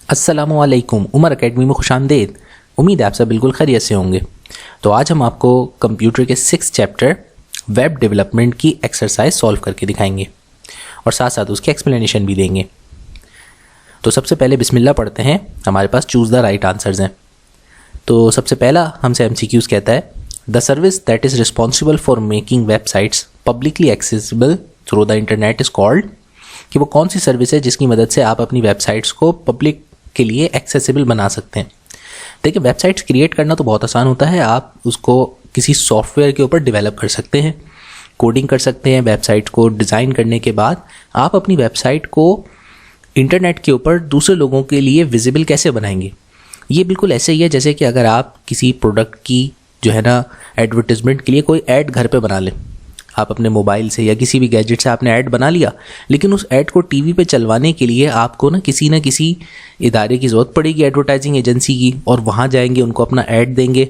अस्सलामुअलैकुम। उमर अकेडमी में खुशामदीद। उम्मीद है आप सब बिल्कुल खैरियत से होंगे। तो आज हम आपको कंप्यूटर के 6 चैप्टर वेब डेवलपमेंट की एक्सरसाइज सॉल्व करके दिखाएंगे और साथ साथ उसकी एक्सप्लेनेशन भी देंगे। तो सबसे पहले बिस्मिल्लाह पढ़ते हैं। हमारे पास चूज़ द राइट आंसर्स हैं। तो सबसे पहला हमसे MCQs कहता है the service that is responsible for making websites publicly accessible through the internet is called, कि वो कौन सी सर्विस है जिसकी मदद से आप अपनी वेबसाइट्स को पब्लिक के लिए एक्सेसिबल बना सकते हैं। देखिए, वेबसाइट्स क्रिएट करना तो बहुत आसान होता है। आप उसको किसी सॉफ्टवेयर के ऊपर डेवलप कर सकते हैं, कोडिंग कर सकते हैं। वेबसाइट को डिज़ाइन करने के बाद आप अपनी वेबसाइट को इंटरनेट के ऊपर दूसरे लोगों के लिए विजिबल कैसे बनाएंगे। ये बिल्कुल ऐसे ही है जैसे कि अगर आप किसी प्रोडक्ट की जो है ना एडवर्टीजमेंट के लिए कोई ऐड घर पे बना लें। आप अपने मोबाइल से या किसी भी गैजेट से आपने ऐड बना लिया, लेकिन उस ऐड को टीवी पे चलवाने के लिए आपको ना किसी इदारे की ज़रूरत पड़ेगी, एडवर्टाइजिंग एजेंसी की, और वहाँ जाएंगे, उनको अपना ऐड देंगे,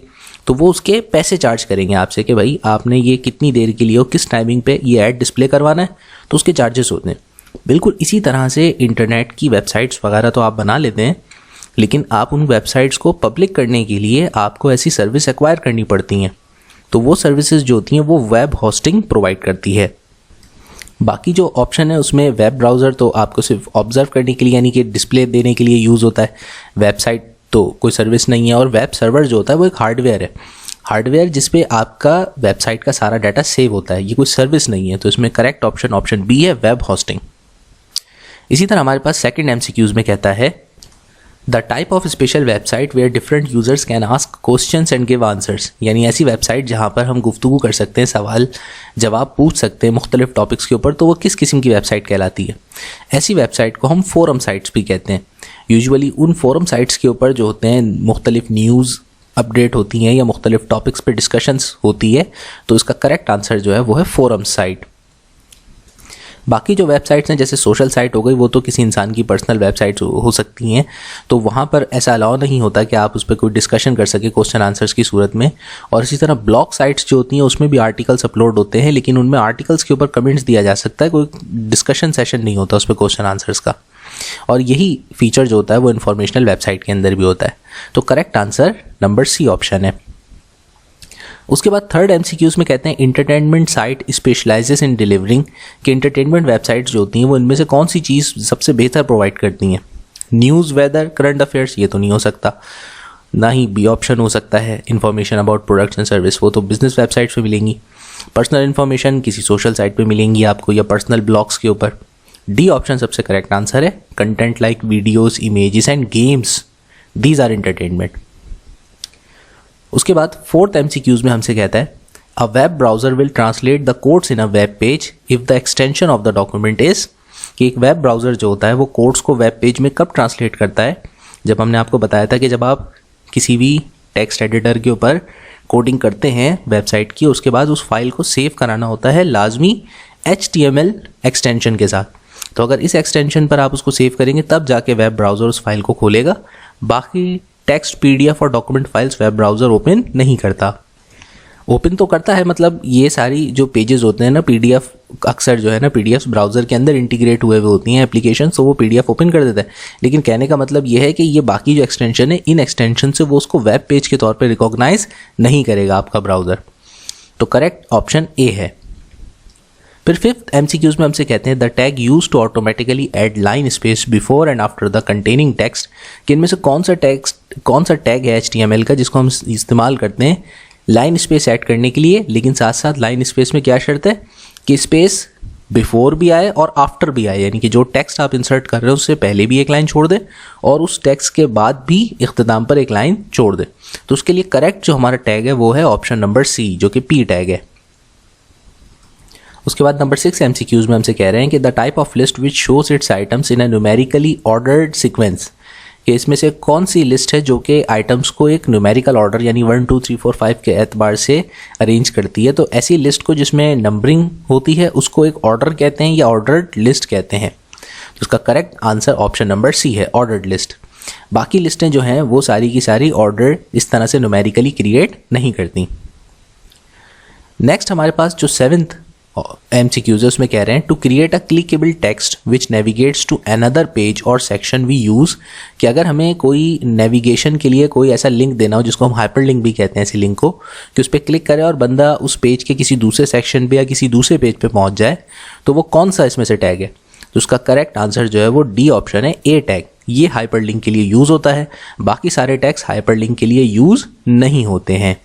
तो वो उसके पैसे चार्ज करेंगे आपसे कि भाई आपने ये कितनी देर के लिए और किस टाइमिंग पे ये ऐड डिस्प्ले करवाना है, तो उसके चार्जेस होते हैं। बिल्कुल इसी तरह से इंटरनेट की वेबसाइट्स वगैरह तो आप बना लेते हैं, लेकिन आप उन वेबसाइट्स को पब्लिक करने के लिए आपको ऐसी सर्विस एक्वायर करनी पड़ती हैं। तो वो सर्विसेज जो होती हैं वो वेब होस्टिंग प्रोवाइड करती है। बाकी जो ऑप्शन है उसमें वेब ब्राउज़र तो आपको सिर्फ ऑब्जर्व करने के लिए यानी कि डिस्प्ले देने के लिए यूज़ होता है। वेबसाइट तो कोई सर्विस नहीं है। और वेब सर्वर जो होता है वो एक हार्डवेयर है, हार्डवेयर जिस पे आपका वेबसाइट का सारा डाटा सेव होता है। ये कोई सर्विस नहीं है। तो इसमें करेक्ट ऑप्शन बी है, वेब होस्टिंग। इसी तरह हमारे पास सेकंड MCQs में कहता है the type of special website where different users can ask questions and give answers, यानी ऐसी वेबसाइट जहाँ पर हम गुफ्तगू कर सकते हैं, सवाल जवाब पूछ सकते हैं मुख्तलिफ टॉपिक्स के ऊपर, तो वो किस किस्म की वेबसाइट कहलाती है। ऐसी वेबसाइट को हम फोरम साइट्स भी कहते हैं। यूजुअली उन फोरम साइट्स के ऊपर जो होते हैं मुख्तलिफ न्यूज़ अपडेट होती हैं या मुख्तलिफ टॉपिक्स पर डिस्कशंस होती है, तो इसका करेक्ट आंसर जो है वो है फोरम साइट। बाकी जो वेबसाइट्स हैं जैसे सोशल साइट हो गई, वो तो किसी इंसान की पर्सनल वेबसाइट्स हो सकती हैं, तो वहाँ पर ऐसा अलाउ नहीं होता कि आप उस पर कोई डिस्कशन कर सके क्वेश्चन आंसर्स की सूरत में। और इसी तरह ब्लॉग साइट्स जो होती हैं उसमें भी आर्टिकल्स अपलोड होते हैं, लेकिन उनमें आर्टिकल्स के ऊपर कमेंट्स दिया जा सकता है, कोई डिस्कशन सेशन नहीं होता उस पर क्वेश्चन आंसर्स का। और यही फीचर जो होता है वो इन्फॉर्मेशनल वेबसाइट के अंदर भी होता है। तो correct answer number C option है। उसके बाद थर्ड MCQs में कहते हैं entertainment site specialises in delivering, कि इंटरटेनमेंट वेबसाइट्स जो होती हैं वो इनमें से कौन सी चीज़ सबसे बेहतर प्रोवाइड करती हैं। न्यूज़, वेदर, करंट अफेयर्स, ये तो नहीं हो सकता। ना ही बी ऑप्शन हो सकता है information about products and service, वो तो बिजनेस वेबसाइट्स पे मिलेंगी। पर्सनल इन्फॉर्मेशन किसी सोशल साइट पे मिलेंगी आपको या पर्सनल ब्लॉग्स के ऊपर। डी ऑप्शन सबसे करेक्ट आंसर है। Content like videos, images and games, these are entertainment. उसके बाद फोर्थ MCQs में हमसे कहता है a web browser will translate the codes in a web page if the extension of the document is, कि एक web browser जो होता है वो कोड्स को वेब पेज में कब ट्रांसलेट करता है। जब हमने आपको बताया था कि जब आप किसी भी टेक्स्ट एडिटर के ऊपर कोडिंग करते हैं वेबसाइट की, उसके बाद उस फाइल को सेव कराना होता है लाजमी HTML एक्सटेंशन के साथ। तो अगर इस एक्सटेंशन पर आप उसको सेव करेंगे तब जाके वेब ब्राउज़र उस फाइल को खोलेगा। बाकी टेक्स्ट, PDF और document files web browser open नहीं करता। ओपन तो करता है, मतलब ये सारी जो पेजेस होते हैं ना PDF, अक्सर जो है ना PDFs ब्राउज़र के अंदर इंटीग्रेट हुए होती हैं एप्लीकेशन, तो वो PDF ओपन कर देता है। लेकिन कहने का मतलब ये है कि ये बाकी जो एक्सटेंशन है, इन एक्सटेंशन से वो उसको वेब पेज के तौर पर रिकॉग्नाइज नहीं करेगा आपका ब्राउज़र। तो करेक्ट ऑप्शन ए है। फिर फिफ्थ MCQs में हमसे कहते हैं the tag use to automatically add line space before and after the containing text, कि इनमें से कौन सा टैग है HTML का जिसको हम इस्तेमाल करते हैं लाइन स्पेस ऐड करने के लिए, लेकिन साथ साथ लाइन स्पेस में क्या शर्त है कि स्पेस बिफोर भी आए और आफ्टर भी आए, यानी कि जो टेक्स्ट आप इंसर्ट कर रहे हो उससे पहले भी एक लाइन छोड़ दे और उस टेक्स्ट के बाद भी इख्तिताम पर एक लाइन छोड़ दे। तो उसके लिए करेक्ट जो हमारा टैग है वो है ऑप्शन नंबर सी, जो कि P टैग है। उसके बाद नंबर 6 MCQs में हमसे कह रहे हैं कि the type of list which shows it's items in a numerically ordered sequence, कि इसमें से कौन सी लिस्ट है जो कि आइटम्स को एक न्यूमेरिकल ऑर्डर यानी 1 2 3 4 5 के एतबार से अरेंज करती है। तो ऐसी लिस्ट को जिसमें नंबरिंग होती है उसको एक ऑर्डर कहते हैं या ऑर्डर्ड लिस्ट कहते हैं। तो उसका correct answer option number C है, ऑर्डर्ड लिस्ट। बाकी लिस्टें जो हैं वो सारी की सारी ऑर्डर इस तरह से न्यूमेरिकली क्रिएट नहीं करती। नेक्स्ट हमारे पास जो 7th MCQs है उसमें कह रहे हैं to create a clickable text which navigates to another page और सेक्शन वी यूज़, कि अगर हमें कोई नेविगेशन के लिए कोई ऐसा लिंक देना हो जिसको हम हाइपर लिंक भी कहते हैं, ऐसे लिंक को कि उस पर क्लिक करे और बंदा उस पेज के किसी दूसरे सेक्शन पे या किसी दूसरे पेज पे पहुंच जाए, तो वो कौन सा इसमें से टैग है? तो उसका करेक्ट आंसर जो है वो डी ऑप्शन है, ए टैग। ये हाइपर लिंक के लिए यूज़ होता है, बाकी सारे टैग्स हाइपर लिंक के लिए यूज़ नहीं होते हैं।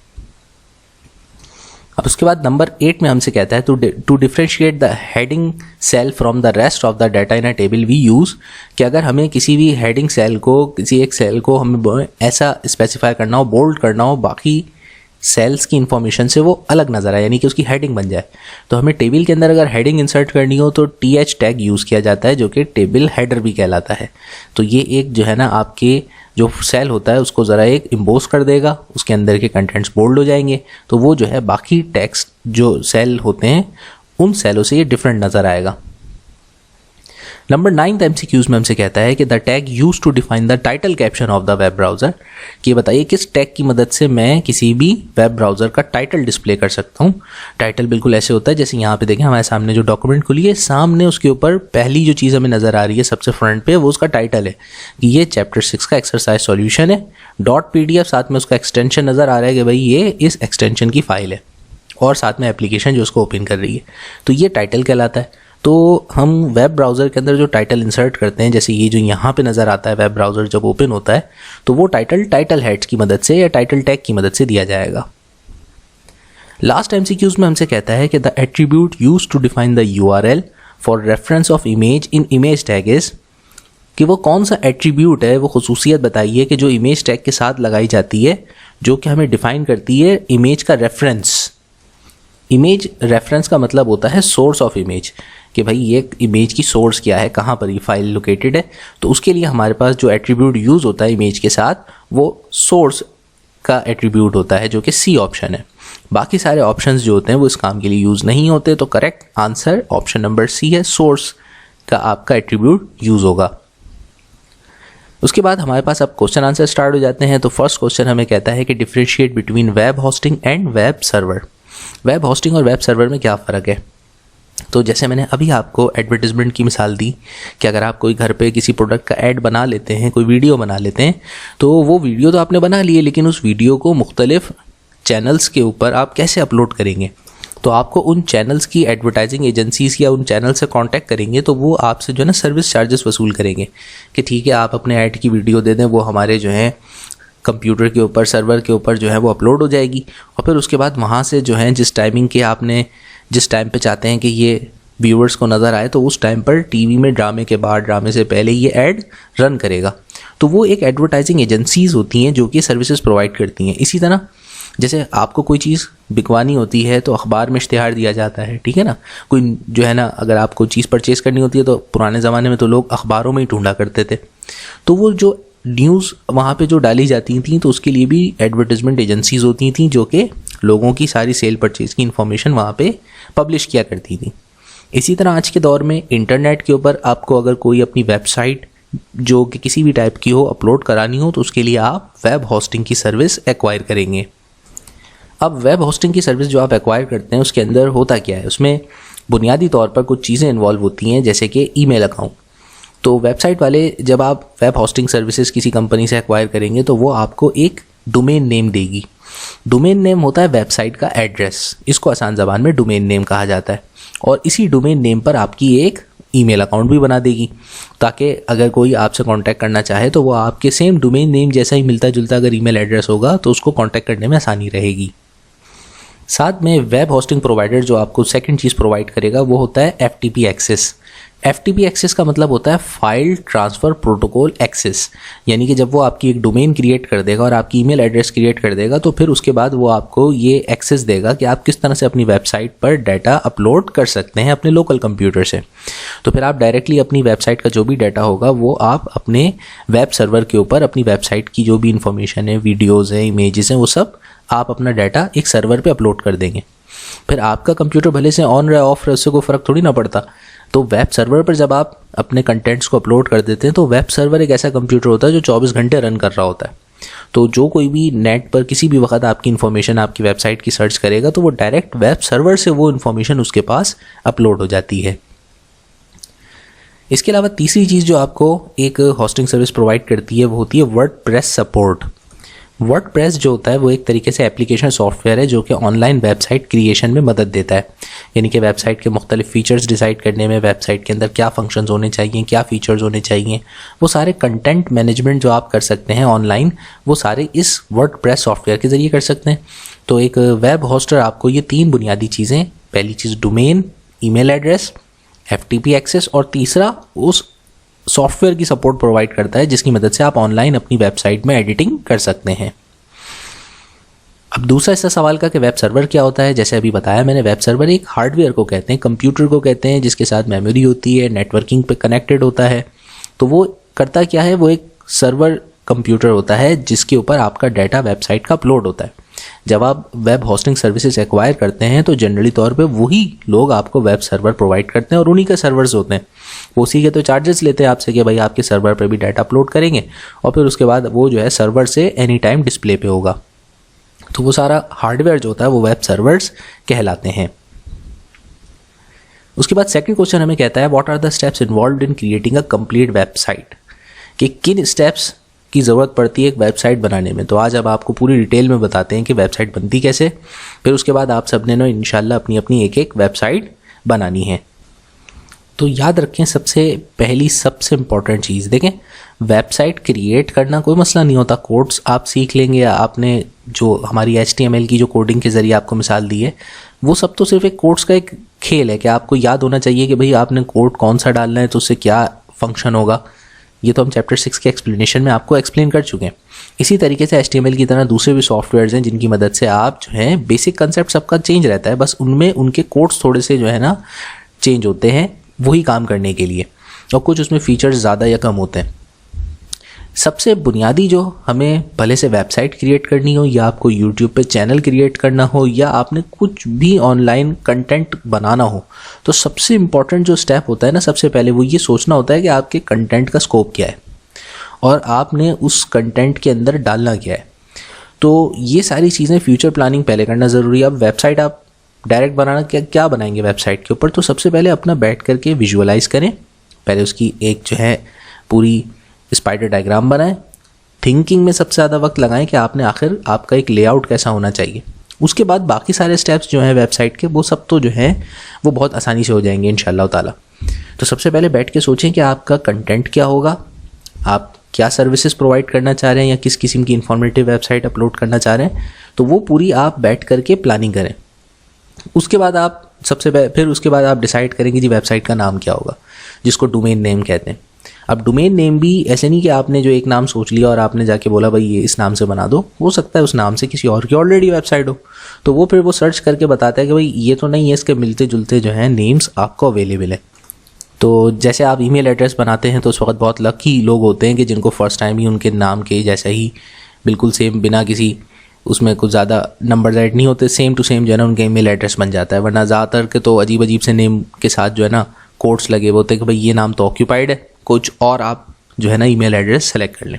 अब उसके बाद नंबर 8 में हमसे कहता है to differentiate the heading cell from the rest of the data in a table we use, कि अगर हमें किसी भी हेडिंग सेल को, किसी एक सेल को हमें ऐसा स्पेसिफाई करना हो, बोल्ड करना हो, बाकी सेल्स की इंफॉर्मेशन से वो अलग नज़र आए, यानी कि उसकी हेडिंग बन जाए, तो हमें टेबल के अंदर अगर हेडिंग इंसर्ट करनी हो तो TH टैग यूज़ किया जाता है, जो कि टेबल हेडर भी कहलाता है। तो ये एक जो है ना आपके जो सेल होता है उसको ज़रा एक इम्पोज कर देगा, उसके अंदर के कंटेंट्स बोल्ड हो जाएंगे, तो वो जो है बाकी टेक्स्ट जो सेल होते हैं उन सेलों से ये डिफरेंट नज़र आएगा। नंबर 9 MCQs में हमसे कहता है कि the tag use to define the title caption of the web browser, कि बताइए किस टैग की मदद से मैं किसी भी वेब ब्राउज़र का टाइटल डिस्प्ले कर सकता हूँ। टाइटल बिल्कुल ऐसे होता है जैसे यहाँ पे देखें हमारे सामने जो डॉक्यूमेंट खुली है, सामने उसके ऊपर पहली जो चीज़ हमें नज़र आ रही है सबसे फ्रंट पे, वो उसका टाइटल है कि ये चैप्टर 6 का एक्सरसाइज सॉल्यूशन है, .pdf, साथ में उसका एक्सटेंशन नज़र आ रहा है कि भाई ये इस एक्सटेंशन की फाइल है, और साथ में एप्लीकेशन जो उसको ओपन कर रही है, तो ये टाइटल कहलाता है। तो हम वेब ब्राउज़र के अंदर जो टाइटल इंसर्ट करते हैं, जैसे ये जो यहाँ पे नज़र आता है वेब ब्राउज़र जब ओपन होता है, तो वो टाइटल हेड्स की मदद से या टाइटल टैग की मदद से दिया जाएगा। लास्ट MCQs में हमसे कहता है कि the attribute use to define the URL for reference of image in image tag is, कि वो कौन सा एट्रीब्यूट है, वो खसूसियत बताइए कि जो इमेज टैग के साथ लगाई जाती है, जो कि हमें डिफाइन करती है इमेज का रेफरेंस। इमेज रेफरेंस का मतलब होता है सोर्स ऑफ इमेज, कि भाई ये इमेज की सोर्स क्या है, कहाँ पर ये फाइल लोकेटेड है। तो उसके लिए हमारे पास जो एट्रीब्यूट यूज़ होता है इमेज के साथ, वो सोर्स का एट्रीब्यूट होता है, जो कि C ऑप्शन है। बाकी सारे ऑप्शंस जो होते हैं वो इस काम के लिए यूज़ नहीं होते। तो correct answer option number C है, सोर्स का आपका एट्रीब्यूट यूज़ होगा। उसके बाद हमारे पास अब क्वेश्चन आंसर स्टार्ट हो जाते हैं। तो फर्स्ट क्वेश्चन हमें कहता है कि differentiate between web hosting and web server. Web hosting और वेब सर्वर में क्या फ़र्क है? तो जैसे मैंने अभी आपको एडवर्टीजमेंट की मिसाल दी कि अगर आप कोई घर पे किसी प्रोडक्ट का ऐड बना लेते हैं, कोई वीडियो बना लेते हैं, तो वो वीडियो तो आपने बना ली है, लेकिन उस वीडियो को मुख्तलिफ चैनल्स के ऊपर आप कैसे अपलोड करेंगे? तो आपको उन चैनल्स की एडवर्टाइजिंग एजेंसीज या उन चैनल से कांटेक्ट करेंगे, तो वो आपसे जो है ना सर्विस चार्जेस वसूल करेंगे कि ठीक है आप अपने ऐड की वीडियो दे दें, वो हमारे जो है कंप्यूटर के ऊपर, सर्वर के ऊपर जो है वो अपलोड हो जाएगी, और फिर उसके बाद वहाँ से जो है जिस टाइमिंग के आपने जिस टाइम पे चाहते हैं कि ये व्यूअर्स को नज़र आए, तो उस टाइम पर टीवी में ड्रामे के बाद, ड्रामे से पहले ये ऐड रन करेगा। तो वो एक एडवर्टाइजिंग एजेंसीज होती हैं जो कि सर्विसेज प्रोवाइड करती हैं। इसी तरह जैसे आपको कोई चीज़ बिकवानी होती है तो अखबार में इश्तिहार दिया जाता है, ठीक है ना। कोई जो है ना अगर आपको चीज़ परचेज़ करनी होती है तो पुराने ज़माने में तो लोग अखबारों में ही ढूंढा करते थे, तो वो जो न्यूज़ वहाँ पे जो डाली जाती थी तो उसके लिए भी एडवर्टाइजमेंट एजेंसीज होती थी जो कि लोगों की सारी सेल परचेज़ की इन्फॉर्मेशन वहाँ पे पब्लिश किया करती थी। इसी तरह आज के दौर में इंटरनेट के ऊपर आपको अगर कोई अपनी वेबसाइट जो कि किसी भी टाइप की हो अपलोड करानी हो, तो उसके लिए आप वेब होस्टिंग की सर्विस एक्वायर करेंगे। अब वेब होस्टिंग की सर्विस जो आप एक्वायर करते हैं उसके अंदर होता क्या है, उसमें बुनियादी तौर पर कुछ चीज़ें इन्वॉल्व होती हैं, जैसे कि ईमेल अकाउंट। तो वेबसाइट वाले जब आप वेब होस्टिंग सर्विसेज किसी कंपनी से एक्वायर करेंगे तो वो आपको एक डोमेन नेम देगी। डोमेन नेम होता है वेबसाइट का एड्रेस, इसको आसान ज़बान में डोमेन नेम कहा जाता है, और इसी डोमेन नेम पर आपकी एक ईमेल अकाउंट भी बना देगी, ताकि अगर कोई आपसे कांटेक्ट करना चाहे तो वो आपके सेम डोमेन नेम जैसा ही मिलता जुलता अगर ईमेल एड्रेस होगा तो उसको कांटेक्ट करने में आसानी रहेगी। साथ में वेब होस्टिंग प्रोवाइडर जो आपको सेकंड चीज़ प्रोवाइड करेगा वो होता है FTP एक्सेस। FTP एक्सेस का मतलब होता है फाइल ट्रांसफ़र प्रोटोकॉल एक्सेस, यानी कि जब वो आपकी एक डोमेन क्रिएट कर देगा और आपकी ईमेल एड्रेस क्रिएट कर देगा तो फिर उसके बाद वो आपको ये एक्सेस देगा कि आप किस तरह से अपनी वेबसाइट पर डाटा अपलोड कर सकते हैं अपने लोकल कंप्यूटर से। तो फिर आप डायरेक्टली अपनी वेबसाइट का जो भी डाटा होगा वो आप अपने वेब सर्वर के ऊपर अपनी वेबसाइट की जो भी इंफॉर्मेशन है, वीडियोज़ हैं, इमेजेस हैं, वो सब आप अपना डाटा एक सर्वर पर अपलोड कर देंगे। फिर आपका कंप्यूटर भले से ऑन रहे ऑफ रहे उससे कोई फ़र्क थोड़ी ना पड़ता। तो वेब सर्वर पर जब आप अपने कंटेंट्स को अपलोड कर देते हैं तो वेब सर्वर एक ऐसा कंप्यूटर होता है जो 24 घंटे रन कर रहा होता है। तो जो कोई भी नेट पर किसी भी वक्त आपकी इन्फॉर्मेशन आपकी वेबसाइट की सर्च करेगा तो वो डायरेक्ट वेब सर्वर से वो इन्फॉर्मेशन उसके पास अपलोड हो जाती है। इसके अलावा तीसरी चीज़ जो आपको एक होस्टिंग सर्विस प्रोवाइड करती है वो होती है वर्डप्रेस सपोर्ट। वर्डप्रेस जो होता है वो एक तरीके से एप्लीकेशन सॉफ्टवेयर है जो कि ऑनलाइन वेबसाइट क्रिएशन में मदद देता है, यानी कि वेबसाइट के मुख्तलिफ फीचर्स डिसाइड करने में, वेबसाइट के अंदर क्या फंक्शंस होने चाहिए, क्या फीचर्स होने चाहिए, वो सारे कंटेंट मैनेजमेंट जो आप कर सकते हैं ऑनलाइन, वो सारे इस वर्डप्रेस सॉफ्टवेयर के ज़रिए कर सकते हैं। तो एक वेब होस्टर आपको ये 3 बुनियादी चीज़ें, पहली चीज़ domain, email address, FTP access, और तीसरा उस सॉफ्टवेयर की सपोर्ट प्रोवाइड करता है जिसकी मदद से आप ऑनलाइन अपनी वेबसाइट में एडिटिंग कर सकते हैं। अब दूसरा ऐसा सवाल का कि वेब सर्वर क्या होता है। जैसे अभी बताया मैंने, वेब सर्वर एक हार्डवेयर को कहते हैं, कंप्यूटर को कहते हैं, जिसके साथ मेमोरी होती है, नेटवर्किंग पे कनेक्टेड होता है। तो वो करता क्या है, वो एक सर्वर कंप्यूटर होता है जिसके ऊपर आपका डाटा वेबसाइट का अपलोड होता है। जब आप वेब होस्टिंग सर्विसेज एक्वायर करते हैं तो जनरली तौर पे वही लोग आपको वेब सर्वर प्रोवाइड करते हैं और उन्हीं के सर्वर्स होते हैं। वो उसी के तो चार्जेस लेते हैं आपसे कि भाई आपके सर्वर पे भी डाटा अपलोड करेंगे और फिर उसके बाद वो जो है सर्वर से एनी टाइम डिस्प्ले पे होगा। तो वो सारा हार्डवेयर जो होता है वो वेब सर्वर्स कहलाते हैं। उसके बाद सेकंड क्वेश्चन हमें कहता है what are the steps involved in creating a complete website, कि किन स्टेप्स की ज़रूरत पड़ती है एक वेबसाइट बनाने में। तो आज अब आपको पूरी डिटेल में बताते हैं कि वेबसाइट बनती कैसे, फिर उसके बाद आप सबने ना इंशाल्लाह अपनी अपनी एक वेबसाइट बनानी है। तो याद रखें, सबसे पहली सबसे इम्पॉर्टेंट चीज़ देखें, वेबसाइट क्रिएट करना कोई मसला नहीं होता। कोड्स आप सीख लेंगे, या आपने जो हमारी HTML की जो कोडिंग के ज़रिए आपको मिसाल दी है, वो सब तो सिर्फ एक कोड्स का एक खेल है कि आपको याद होना चाहिए कि भाई आपने कोड कौन सा डालना है तो उससे क्या फंक्शन होगा। ये तो हम चैप्टर 6 के एक्सप्लेनेशन में आपको एक्सप्लेन कर चुके हैं। इसी तरीके से HTML की तरह दूसरे भी सॉफ्टवेयर्स हैं जिनकी मदद से आप जो है बेसिक कंसेप्ट सबका चेंज रहता है, बस उनमें उनके कोड्स थोड़े से जो है ना चेंज होते हैं वही काम करने के लिए, और कुछ उसमें फीचर्स ज़्यादा या कम होते हैं। सबसे बुनियादी जो हमें भले से वेबसाइट क्रिएट करनी हो, या आपको यूट्यूब पे चैनल क्रिएट करना हो, या आपने कुछ भी ऑनलाइन कंटेंट बनाना हो, तो सबसे इम्पॉर्टेंट जो स्टेप होता है ना, सबसे पहले वो ये सोचना होता है कि आपके कंटेंट का स्कोप क्या है और आपने उस कंटेंट के अंदर डालना क्या है। तो ये सारी चीज़ें फ्यूचर प्लानिंग पहले करना ज़रूरी है। अब वेबसाइट आप डायरेक्ट बनाना क्या बनाएंगे वेबसाइट के ऊपर, तो सबसे पहले अपना बैठ करके विजुअलाइज करें, पहले उसकी एक जो है पूरी स्पाइडर डायग्राम बनाएं, थिंकिंग में सबसे ज़्यादा वक्त लगाएं कि आपने आखिर आपका एक लेआउट कैसा होना चाहिए। उसके बाद बाकी सारे स्टेप्स जो हैं वेबसाइट के, वो सब तो जो हैं वो बहुत आसानी से हो जाएंगे इंशाल्लाह ताला। तो सबसे पहले बैठ के सोचें कि आपका कंटेंट क्या होगा, आप क्या सर्विसेज प्रोवाइड करना चाह रहे हैं, या किस किस्म की इंफॉर्मेटिव वेबसाइट अपलोड करना चाह रहे हैं, तो वो पूरी आप बैठ करके प्लानिंग करें। उसके बाद आप फिर उसके बाद आप डिसाइड करेंगे जी वेबसाइट का नाम क्या होगा, जिसको डोमेन नेम कहते हैं। अब डोमेन नेम भी ऐसे नहीं कि आपने जो एक नाम सोच लिया और आपने जाके बोला भाई ये इस नाम से बना दो, हो सकता है उस नाम से किसी और की ऑलरेडी वेबसाइट हो, तो वो फिर वो सर्च करके बताता है कि भाई ये तो नहीं है, इसके मिलते जुलते जो हैं नेम्स आपको अवेलेबल है। तो जैसे आप ईमेल एड्रेस बनाते हैं तो उस वक्त बहुत लकी लोग होते हैं कि जिनको फर्स्ट टाइम ही उनके नाम के जैसा ही बिल्कुल सेम, बिना किसी उसमें कुछ ज़्यादा नंबर ऐड नहीं होते, सेम टू सेम जो है ना उनका ईमेल एड्रेस बन जाता है। वरना ज़्यादातर के तो अजीब अजीब से नेम के साथ जो है ना कोड्स लगे हुए होते हैं कि भाई ये नाम तो ऑक्यूपाइड है, कुछ और आप जो है ना ईमेल एड्रेस सेलेक्ट कर लें।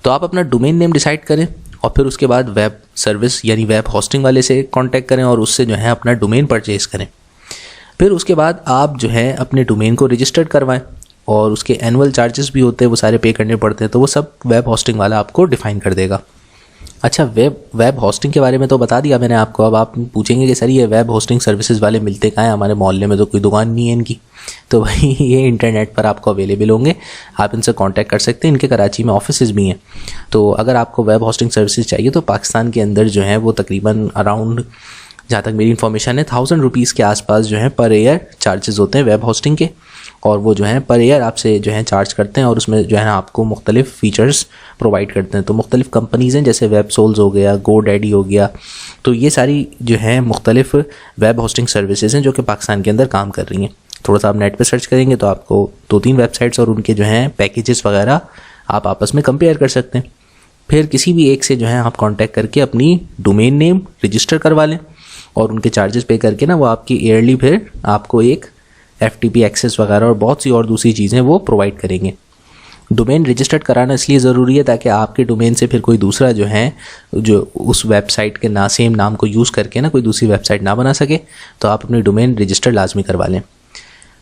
तो आप अपना डोमेन नेम डिसाइड करें और फिर उसके बाद वेब सर्विस यानी वेब होस्टिंग वाले से कांटेक्ट करें और उससे जो है अपना डोमेन परचेज़ करें। फिर उसके बाद आप जो है अपने डोमेन को रजिस्टर्ड करवाएं और उसके एनुअल चार्जेस भी होते हैं, वो सारे पे करने पड़ते हैं, तो वो सब वेब होस्टिंग वाला आपको डिफ़ाइन कर देगा। अच्छा, वेब होस्टिंग के बारे में तो बता दिया मैंने आपको। अब आप पूछेंगे कि सर ये वेब होस्टिंग सर्विसेज वाले मिलते कहाँ हैं, हमारे मोहल्ले में तो कोई दुकान नहीं है इनकी। तो भाई ये इंटरनेट पर आपको अवेलेबल होंगे, आप इनसे कांटेक्ट कर सकते हैं। इनके कराची में ऑफिसेज भी हैं। तो अगर आपको वेब होस्टिंग सर्विसेज चाहिए तो पाकिस्तान के अंदर जो है वो तकरीबन अराउंड, जहाँ तक मेरी इन्फॉर्मेशन है, 1000 रुपीज़ के आसपास जो है पर ईयर चार्जेस होते हैं वेब होस्टिंग के, और वो जो है पर ईयर आपसे जो है चार्ज करते हैं और उसमें जो है आपको मुख्तलिफ फ़ीचर्स प्रोवाइड करते हैं। तो मुख्तलिफ कंपनीज़ हैं, जैसे वेब सोल्स हो गया, GoDaddy हो गया, तो ये सारी जो है मुख्तलिफ वेब होस्टिंग सर्विसेज हैं जो कि पाकिस्तान के अंदर काम कर रही हैं। थोड़ा सा आप नेट पर सर्च करेंगे तो आपको 2-3 वेबसाइट्स और उनके जो हैं पैकेजेस वगैरह आप आपस में कंपेयर कर सकते हैं। फिर किसी भी एक से जो है आप कॉन्टैक्ट करके अपनी डोमेन नेम रजिस्टर करवा लें और उनके चार्जेस पे करके ना वो आपकी ईयरली फिर आपको एक FTP एक्सेस वगैरह और बहुत सी और दूसरी चीज़ें वो प्रोवाइड करेंगे। डोमेन रजिस्टर्ड कराना इसलिए ज़रूरी है ताकि आपके डोमेन से फिर कोई दूसरा जो है जो उस वेबसाइट के सेम नाम को यूज़ करके ना कोई दूसरी वेबसाइट ना बना सके, तो आप अपनी डोमेन रजिस्टर लाजमी करवा लें।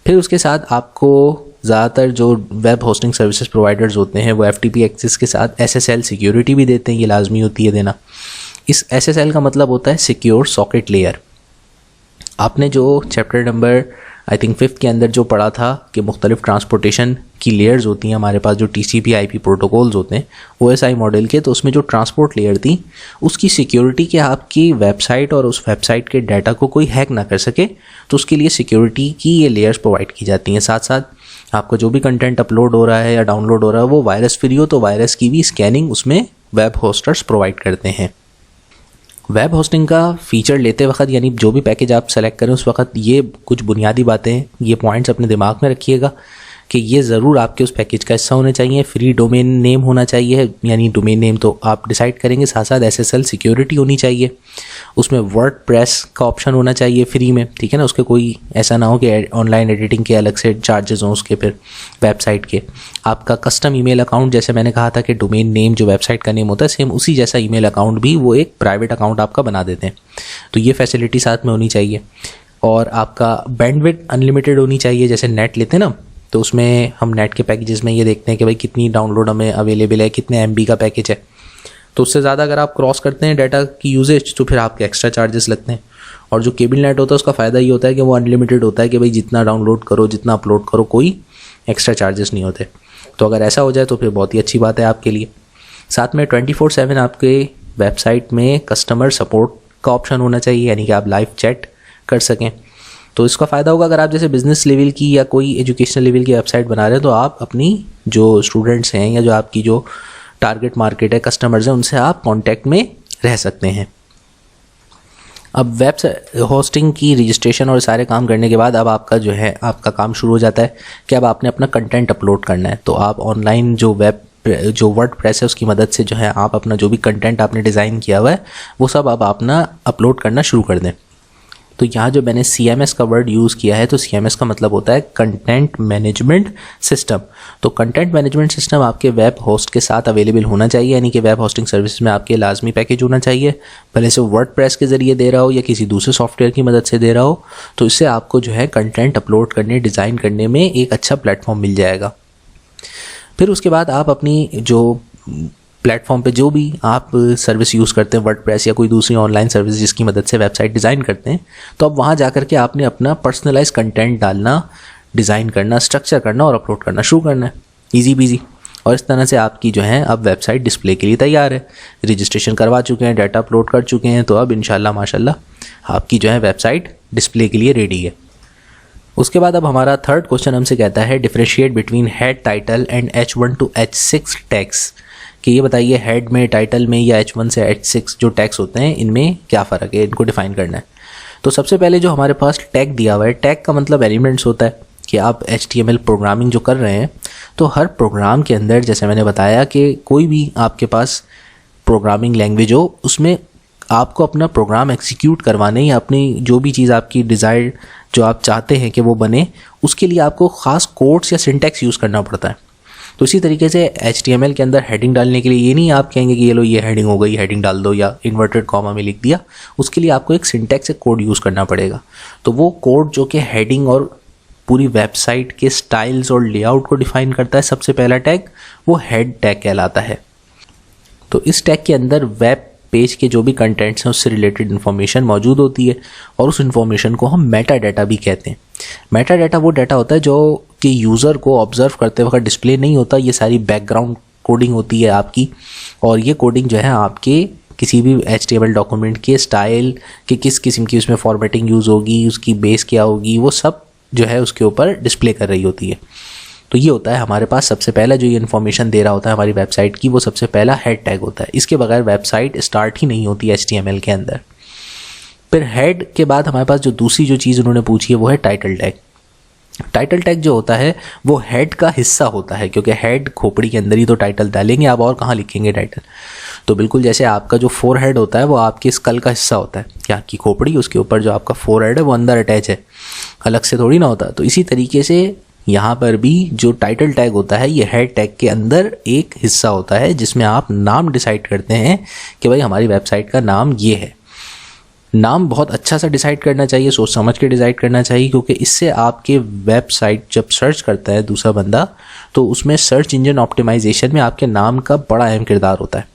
फिर उसके साथ आपको ज़्यादातर जो वेब होस्टिंग सर्विसेज प्रोवाइडर्स होते हैं वो FTP एक्सेस के साथ SSL सिक्योरिटी भी देते हैं, ये लाजमी होती है देना। इस SSL का मतलब होता है सिक्योर सॉकेट लेयर। आपने जो chapter number I think 5th के अंदर जो पढ़ा था कि मुख्तलिफ ट्रांसपोर्टेशन की लेयर्स होती हैं हमारे पास, जो TCP IP प्रोटोकॉल्स होते हैं OSI मॉडल के, तो उसमें जो ट्रांसपोर्ट लेयर थी उसकी सिक्योरिटी कि आपकी वेबसाइट और उस वेबसाइट के डाटा को कोई हैक ना कर सके, तो उसके लिए सिक्योरिटी की ये लेयर्स प्रोवाइड की जाती हैं। साथ साथ आपका जो भी कंटेंट अपलोड हो रहा है या डाउनलोड हो रहा है वो वायरस फ्री हो, तो वायरस की भी स्कैनिंग उसमें वेब होस्टर्स प्रोवाइड करते हैं। वेब होस्टिंग का फ़ीचर लेते वक्त यानी जो भी पैकेज आप सेलेक्ट करें उस वक्त ये कुछ बुनियादी बातें, ये पॉइंट्स अपने दिमाग में रखिएगा कि ये ज़रूर आपके उस पैकेज का हिस्सा होने चाहिए। फ्री डोमेन नेम होना चाहिए, यानी डोमेन नेम तो आप डिसाइड करेंगे, साथ साथ SSL सिक्योरिटी होनी चाहिए, उसमें वर्डप्रेस का ऑप्शन होना चाहिए फ्री में, ठीक है ना। उसके कोई ऐसा ना हो कि ऑनलाइन एडिटिंग के अलग से चार्जेस हों उसके, फिर वेबसाइट के। आपका कस्टम ईमेल अकाउंट, जैसे मैंने कहा था कि डोमेन नेम जो वेबसाइट का नेम होता है सेम उसी जैसा ईमेल अकाउंट भी वो एक प्राइवेट अकाउंट आपका बना देते हैं, तो ये फैसिलिटी साथ में होनी चाहिए। और आपका बैंडविड्थ अनलिमिटेड होनी चाहिए, जैसे नेट लेते हैं ना, तो उसमें हम नेट के पैकेजेस में ये देखते हैं कि भाई कितनी डाउनलोड हमें अवेलेबल है, कितने MB का पैकेज है। तो उससे ज़्यादा अगर आप क्रॉस करते हैं डाटा की यूजेज तो फिर आपके एक्स्ट्रा चार्जेस लगते हैं। और जो केबल नेट होता है उसका फ़ायदा ये होता है कि वो अनलिमिटेड होता है कि भाई जितना डाउनलोड करो, जितना अपलोड करो, कोई एक्स्ट्रा चार्जेस नहीं होते। तो अगर ऐसा हो जाए तो फिर बहुत ही अच्छी बात है आपके लिए। साथ में 24/7 आपके वेबसाइट में कस्टमर सपोर्ट का ऑप्शन होना चाहिए, यानी कि आप लाइव चैट कर सकें। तो इसका फ़ायदा होगा अगर आप जैसे बिज़नेस लेवल की या कोई एजुकेशनल लेवल की वेबसाइट बना रहे हैं, तो आप अपनी जो स्टूडेंट्स हैं या जो आपकी जो टारगेट मार्केट है, कस्टमर्स हैं, उनसे आप कांटेक्ट में रह सकते हैं। अब वेब होस्टिंग की रजिस्ट्रेशन और सारे काम करने के बाद अब आपका जो है आपका काम शुरू हो जाता है कि अब आपने अपना कंटेंट अपलोड करना है। तो आप ऑनलाइन जो वर्डप्रेस है उसकी मदद से जो है आप अपना जो भी कंटेंट आपने डिज़ाइन किया हुआ है वो सब अब अपना अपलोड करना शुरू कर दें। तो यहाँ जो मैंने CMS का वर्ड यूज़ किया है, तो CMS का मतलब होता है कंटेंट मैनेजमेंट सिस्टम। तो कंटेंट मैनेजमेंट सिस्टम आपके वेब होस्ट के साथ अवेलेबल होना चाहिए, यानी कि वेब होस्टिंग सर्विस में आपके लाजमी पैकेज होना चाहिए, भले से वर्डप्रेस के ज़रिए दे रहा हो या किसी दूसरे सॉफ्टवेयर की मदद से दे रहा हो। तो इससे आपको जो है कंटेंट अपलोड करने, डिज़ाइन करने में एक अच्छा प्लेटफॉर्म मिल जाएगा। फिर उसके बाद आप अपनी जो प्लेटफॉर्म पे जो भी आप सर्विस यूज़ करते हैं, वर्डप्रेस या कोई दूसरी ऑनलाइन सर्विस जिसकी मदद से वेबसाइट डिज़ाइन करते हैं, तो अब वहाँ जा कर के आपने अपना पर्सनलाइज कंटेंट डालना, डिज़ाइन करना, स्ट्रक्चर करना और अपलोड करना शुरू करना है, ईजी बीजी। और इस तरह से आपकी जो है अब वेबसाइट डिस्प्ले के लिए तैयार है। रजिस्ट्रेशन करवा चुके हैं, डाटा अपलोड कर चुके हैं, तो अब इंशाल्लाह माशाल्लाह आपकी जो है वेबसाइट डिस्प्ले के लिए रेडी है। उसके बाद अब हमारा थर्ड क्वेश्चन हमसे कहता है differentiate between head, title and H1 to H6 tags, कि ये बताइए हेड में, टाइटल में या H1 से H6 जो टैग्स होते हैं इनमें क्या फ़र्क है, इनको डिफाइन करना है। तो सबसे पहले जो हमारे पास टैग दिया हुआ है, टैग का मतलब एलिमेंट्स होता है कि आप HTML प्रोग्रामिंग जो कर रहे हैं, तो हर प्रोग्राम के अंदर जैसे मैंने बताया कि कोई भी आपके पास प्रोग्रामिंग लैंग्वेज हो उसमें आपको अपना प्रोग्राम एग्जीक्यूट करवाने या अपनी जो भी चीज़ आपकी डिज़ायर जो आप चाहते हैं कि वो बने, उसके लिए आपको ख़ास कोड्स या सिंटैक्स यूज़ करना पड़ता है। तो इसी तरीके से HTML के अंदर हेडिंग डालने के लिए ये नहीं आप कहेंगे कि ये लो ये हेडिंग हो गई, हेडिंग डाल दो या इन्वर्टेड कॉमा में लिख दिया, उसके लिए आपको एक सिंटैक्स, एक कोड यूज़ करना पड़ेगा। तो वो कोड जो कि हेडिंग और पूरी वेबसाइट के स्टाइल्स और लेआउट को डिफाइन करता है, सबसे पहला टैग वो हेड टैग कहलाता है। तो इस टैग के अंदर वेब पेज के जो भी कंटेंट्स हैं उससे रिलेटेड इन्फॉर्मेशन मौजूद होती है और उस इन्फॉर्मेशन को हम मेटा डाटा भी कहते हैं। मेटा डाटा वो डाटा होता है जो कि यूज़र को ऑब्जर्व करते वक्त डिस्प्ले नहीं होता, ये सारी बैकग्राउंड कोडिंग होती है आपकी, और ये कोडिंग जो है आपके किसी भी HTML डॉक्यूमेंट के स्टाइल कि किस किस्म की उसमें फॉर्मेटिंग यूज़ होगी, उसकी बेस क्या होगी, वो सब जो है उसके ऊपर डिस्प्ले कर रही होती है। तो ये होता है हमारे पास सबसे पहला जो ये इन्फॉर्मेशन दे रहा होता है हमारी वेबसाइट की, वो सबसे पहला हेड टैग होता है। इसके बगैर वेबसाइट स्टार्ट ही नहीं होती HTML के अंदर। फिर हेड के बाद हमारे पास जो दूसरी जो चीज़ उन्होंने पूछी है वो है टाइटल टैग। टाइटल टैग जो होता है वो हेड का हिस्सा होता है, क्योंकि हेड खोपड़ी के अंदर ही तो टाइटल डालेंगे, आप और कहाँ लिखेंगे टाइटल। तो बिल्कुल जैसे आपका जो फोर हेड होता है वो आपके स्कल का हिस्सा होता है, कि आपकी खोपड़ी उसके ऊपर जो आपका फोर हेड है वो अंदर अटैच है, अलग से थोड़ी ना होता। तो इसी तरीके से यहाँ पर भी जो टाइटल टैग होता है ये हेड टैग के अंदर एक हिस्सा होता है जिसमें आप नाम डिसाइड करते हैं कि भाई हमारी वेबसाइट का नाम ये है। नाम बहुत अच्छा सा डिसाइड करना चाहिए, सोच समझ के डिसाइड करना चाहिए, क्योंकि इससे आपके वेबसाइट जब सर्च करता है दूसरा बंदा तो उसमें सर्च इंजन ऑप्टिमाइजेशन में आपके नाम का बड़ा अहम किरदार होता है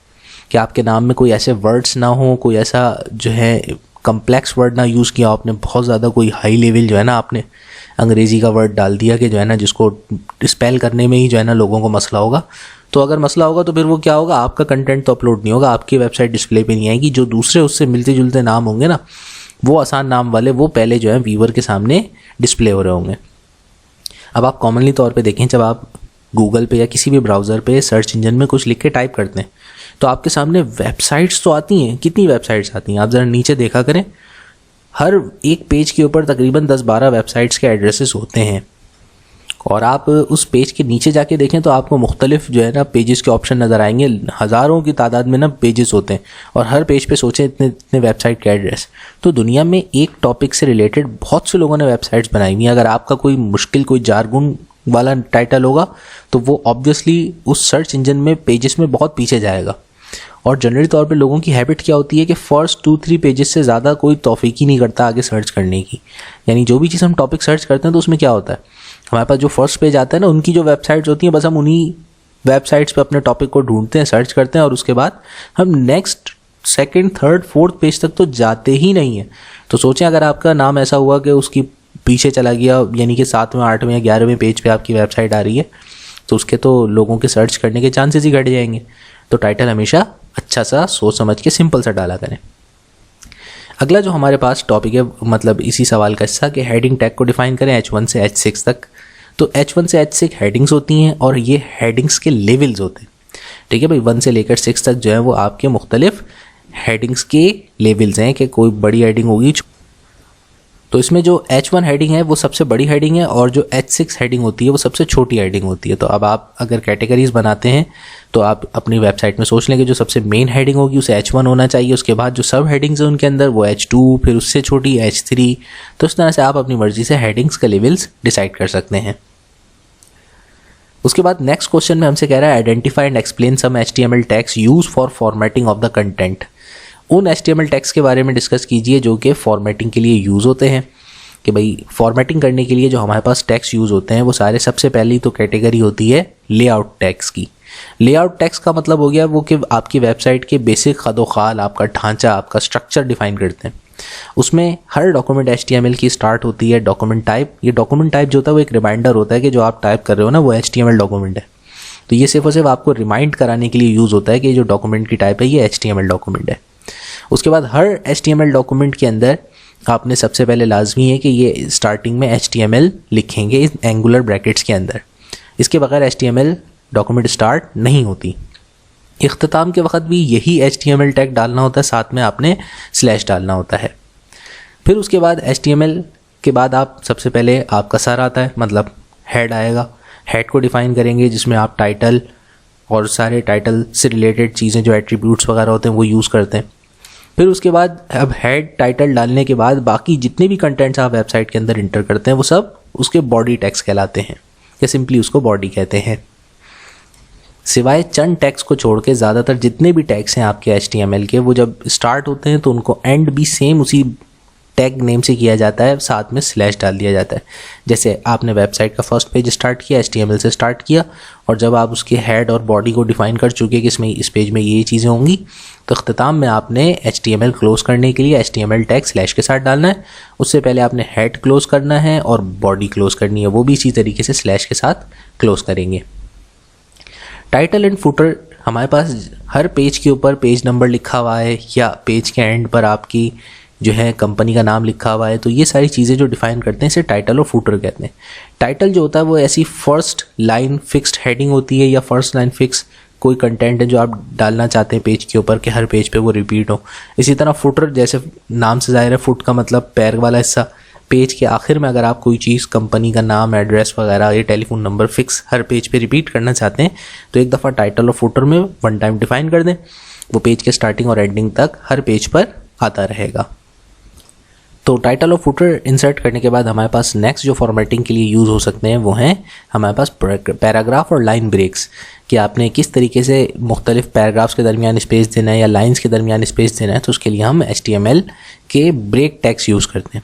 कि आपके नाम में कोई ऐसे वर्ड्स ना हो, कोई ऐसा जो है कम्प्लेक्स वर्ड ना यूज़ किया आपने, बहुत ज़्यादा कोई हाई लेवल जो है ना आपने अंग्रेज़ी का वर्ड डाल दिया कि जो है ना जिसको स्पेल करने में ही जो है ना लोगों को मसला होगा। तो अगर मसला होगा तो फिर वो क्या होगा, आपका कंटेंट तो अपलोड नहीं होगा, आपकी वेबसाइट डिस्प्ले पे नहीं आएगी। जो दूसरे उससे मिलते जुलते नाम होंगे ना, वो आसान नाम वाले, वो पहले जो है व्यूअर के सामने डिस्प्ले हो रहे होंगे। अब आप कॉमनली तौर पे देखें, जब आप गूगल पे या किसी भी ब्राउज़र पे सर्च इंजन में कुछ लिख के टाइप करते हैं तो आपके सामने वेबसाइट्स तो आती हैं। कितनी वेबसाइट्स आती हैं आप ज़रा नीचे देखा करें, हर एक पेज के ऊपर तकरीबन 10-12 वेबसाइट्स के एड्रेसेस होते हैं। और आप उस पेज के नीचे जाके देखें तो आपको मुख्तलिफ जो है ना पेजेस के ऑप्शन नज़र आएंगे। हज़ारों की तादाद में ना पेजेस होते हैं और हर पेज पे सोचें इतने इतने वेबसाइट के एड्रेस। तो दुनिया में एक टॉपिक से रिलेटेड बहुत से लोगों ने वेबसाइट्स बनाई हुई हैं। अगर आपका कोई मुश्किल कोई जारगुन वाला टाइटल होगा तो वो ऑब्वियसली उस सर्च इंजन में पेजेस में बहुत पीछे जाएगा। और जनरली तौर पे लोगों की हैबिट क्या होती है कि फर्स्ट 2-3 पेजेस से ज़्यादा कोई तौफीक ही नहीं करता आगे सर्च करने की। यानी जो भी चीज़ हम टॉपिक सर्च करते हैं तो उसमें क्या होता है, हमारे पास जो फर्स्ट पेज आता है ना, उनकी जो वेबसाइट्स होती हैं, बस हम उन्हीं वेबसाइट्स पे अपने टॉपिक को ढूंढते हैं, सर्च करते हैं और उसके बाद हम next 2nd, 3rd, 4th page तक तो जाते ही नहीं है। तो सोचें अगर आपका नाम ऐसा हुआ कि उसकी पीछे चला गया, यानी कि 7वें, 8वें या 11वें पेज पे आपकी वेबसाइट आ रही है, तो उसके तो लोगों के सर्च करने के चांसेस ही घट जाएंगे। तो टाइटल हमेशा अच्छा सा सोच समझ के सिंपल सा डाला करें। अगला जो हमारे पास टॉपिक है, मतलब इसी सवाल का हिस्सा, कि हेडिंग टैग को डिफाइन करें H1 से H6 तक। तो H1 से H6 हेडिंग्स होती हैं और ये हेडिंग्स के लेवल्स होते हैं। ठीक है भाई, 1 से लेकर 6 तक जो है वो आपके मुख्तलिफ हेडिंग्स के लेवल्स हैं कि कोई बड़ी हेडिंग होगी। तो इसमें जो H1 हेडिंग है वो सबसे बड़ी हेडिंग है और जो H6 हेडिंग होती है वो सबसे छोटी हेडिंग होती है। तो अब आप अगर कैटेगरीज बनाते हैं तो आप अपनी वेबसाइट में सोच लें कि जो सबसे मेन हेडिंग होगी उसे H1 होना चाहिए, उसके बाद जो सब हेडिंग्स हैं उनके अंदर वो H2, फिर उससे छोटी H3। तो इस तरह से आप अपनी मर्जी से हेडिंग्स का लेवल्स डिसाइड कर सकते हैं। उसके बाद नेक्स्ट क्वेश्चन में हमसे कह रहा है identify and explain some HTML tags use for formatting of the content. उन HTML टैग्स के बारे में डिस्कस कीजिए जो कि फॉर्मेटिंग के लिए यूज़ होते हैं। कि भाई फॉर्मेटिंग करने के लिए जो हमारे पास टैग्स यूज़ होते हैं वो सारे, सबसे पहली तो कैटेगरी होती है लेआउट टैग्स की। लेआउट टैग्स का मतलब हो गया वो कि आपकी वेबसाइट के बेसिक खदोखाल, आपका ढांचा, आपका स्ट्रक्चर डिफाइन करते हैं। उसमें हर डॉक्यूमेंट HTML की स्टार्ट होती है डॉक्यूमेंट टाइप। ये डॉक्यूमेंट टाइप जो होता है वो एक रिमाइंडर होता है कि जो आप टाइप कर रहे हो ना वो HTML डॉक्यूमेंट है। तो ये सिर्फ और सिर्फ आपको रिमाइंड कराने के लिए यूज़ होता है कि जो डॉक्यूमेंट की टाइप है ये HTML डॉक्यूमेंट है। उसके बाद हर HTML डॉक्यूमेंट के अंदर आपने सबसे पहले लाजमी है कि ये स्टार्टिंग में HTML लिखेंगे इस एंगुलर ब्रैकेट्स के अंदर। इसके बगैर HTML डॉक्यूमेंट स्टार्ट नहीं होती। इख्तिताम के वक्त भी यही HTML टैग डालना होता है, साथ में आपने स्लैश डालना होता है। फिर उसके बाद HTML के बाद आप सबसे पहले आपका सर आता है, मतलब हेड आएगा। हेड को डिफाइन करेंगे जिसमें आप टाइटल और सारे टाइटल से रिलेटेड चीज़ें जो एट्रीब्यूट्स वगैरह होते हैं वो यूज़ करते हैं। फिर उसके बाद अब हेड टाइटल डालने के बाद बाकी जितने भी कंटेंट्स आप वेबसाइट के अंदर इंटर करते हैं वो सब उसके बॉडी टैग्स कहलाते हैं, या सिंपली उसको बॉडी कहते हैं। सिवाय चंद टैग्स को छोड़ के ज़्यादातर जितने भी टैग्स हैं आपके HTML के, वो जब स्टार्ट होते हैं तो उनको एंड भी सेम उसी टैग नेम से किया जाता है, साथ में स्लैश डाल दिया जाता है। जैसे आपने वेबसाइट का फर्स्ट पेज स्टार्ट किया, HTML से स्टार्ट किया, और जब आप उसके हेड और बॉडी को डिफाइन कर चुके कि इसमें इस पेज में ये चीज़ें होंगी, तो अख्तिताम में आपने HTML क्लोज करने के लिए HTML टैग स्लैश के साथ डालना है। उससे पहले आपने हेड क्लोज करना है और बॉडी क्लोज करनी है, वो भी इसी तरीके से स्लैश के साथ क्लोज करेंगे। टाइटल एंड फुटर, हमारे पास हर पेज के ऊपर पेज नंबर लिखा हुआ है या पेज के एंड पर आपकी जो है कंपनी का नाम लिखा हुआ है, तो ये सारी चीज़ें जो डिफाइन करते हैं इसे टाइटल और फुटर कहते हैं। टाइटल जो होता है वो ऐसी फर्स्ट लाइन फिक्स्ड हेडिंग होती है या फर्स्ट लाइन फिक्स कोई कंटेंट है जो आप डालना चाहते हैं पेज के ऊपर कि हर पेज पे वो रिपीट हो। इसी तरह फुटर, जैसे नाम से ज़ाहिर है, फुट का मतलब पैर वाला हिस्सा। पेज के आखिर में अगर आप कोई चीज़, कंपनी का नाम, एड्रेस वगैरह, ये टेलीफोन नंबर फिक्स हर पेज पे रिपीट करना चाहते हैं तो एक दफ़ा टाइटल और फुटर में वन टाइम डिफाइन कर दें, वो पेज के स्टार्टिंग और एंडिंग तक हर पेज पर आता रहेगा। तो टाइटल और फुटर इंसर्ट करने के बाद हमारे पास नेक्स्ट जो फॉर्मेटिंग के लिए यूज़ हो सकते हैं वो हैं हमारे पास पैराग्राफ और लाइन ब्रेक्स, कि आपने किस तरीके से मुख्तलिफ पैराग्राफ्स के दरमियान स्पेस देना है या लाइन्स के दरमियान स्पेस देना है, तो उसके लिए हम HTML के ब्रेक टैग्स यूज़ करते हैं।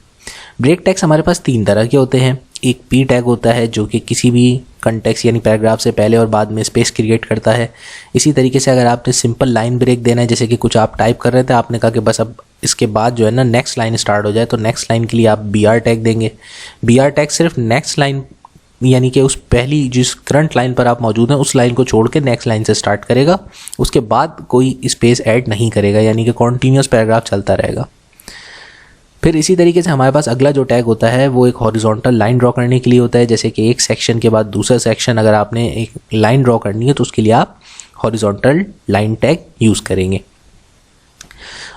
ब्रेक टैग्स हमारे पास 3 तरह के होते हैं। एक P टैग होता है जो कि किसी भी कंटेक्स्ट यानी पैराग्राफ से पहले और बाद में स्पेस क्रिएट करता है। इसी तरीके से अगर आपने सिंपल लाइन ब्रेक देना है, जैसे कि कुछ आप टाइप कर रहे थे, आपने कहा कि बस अब इसके बाद जो है ना नेक्स्ट लाइन स्टार्ट हो जाए, तो नेक्स्ट लाइन के लिए आप BR टैग देंगे। BR टैग सिर्फ नेक्स्ट लाइन यानी कि उस पहली जिस करंट लाइन पर आप मौजूद हैं उस लाइन को छोड़ के नेक्स्ट लाइन से स्टार्ट करेगा, उसके बाद कोई स्पेस ऐड नहीं करेगा, यानी कि कॉन्टीन्यूस पैराग्राफ चलता रहेगा। फिर इसी तरीके से हमारे पास अगला जो टैग होता है वो एक हॉरिजॉन्टल लाइन ड्रॉ करने के लिए होता है, जैसे कि एक सेक्शन के बाद दूसरा सेक्शन अगर आपने एक लाइन ड्रॉ करनी है तो उसके लिए आप हॉरिजॉन्टल लाइन टैग यूज़ करेंगे।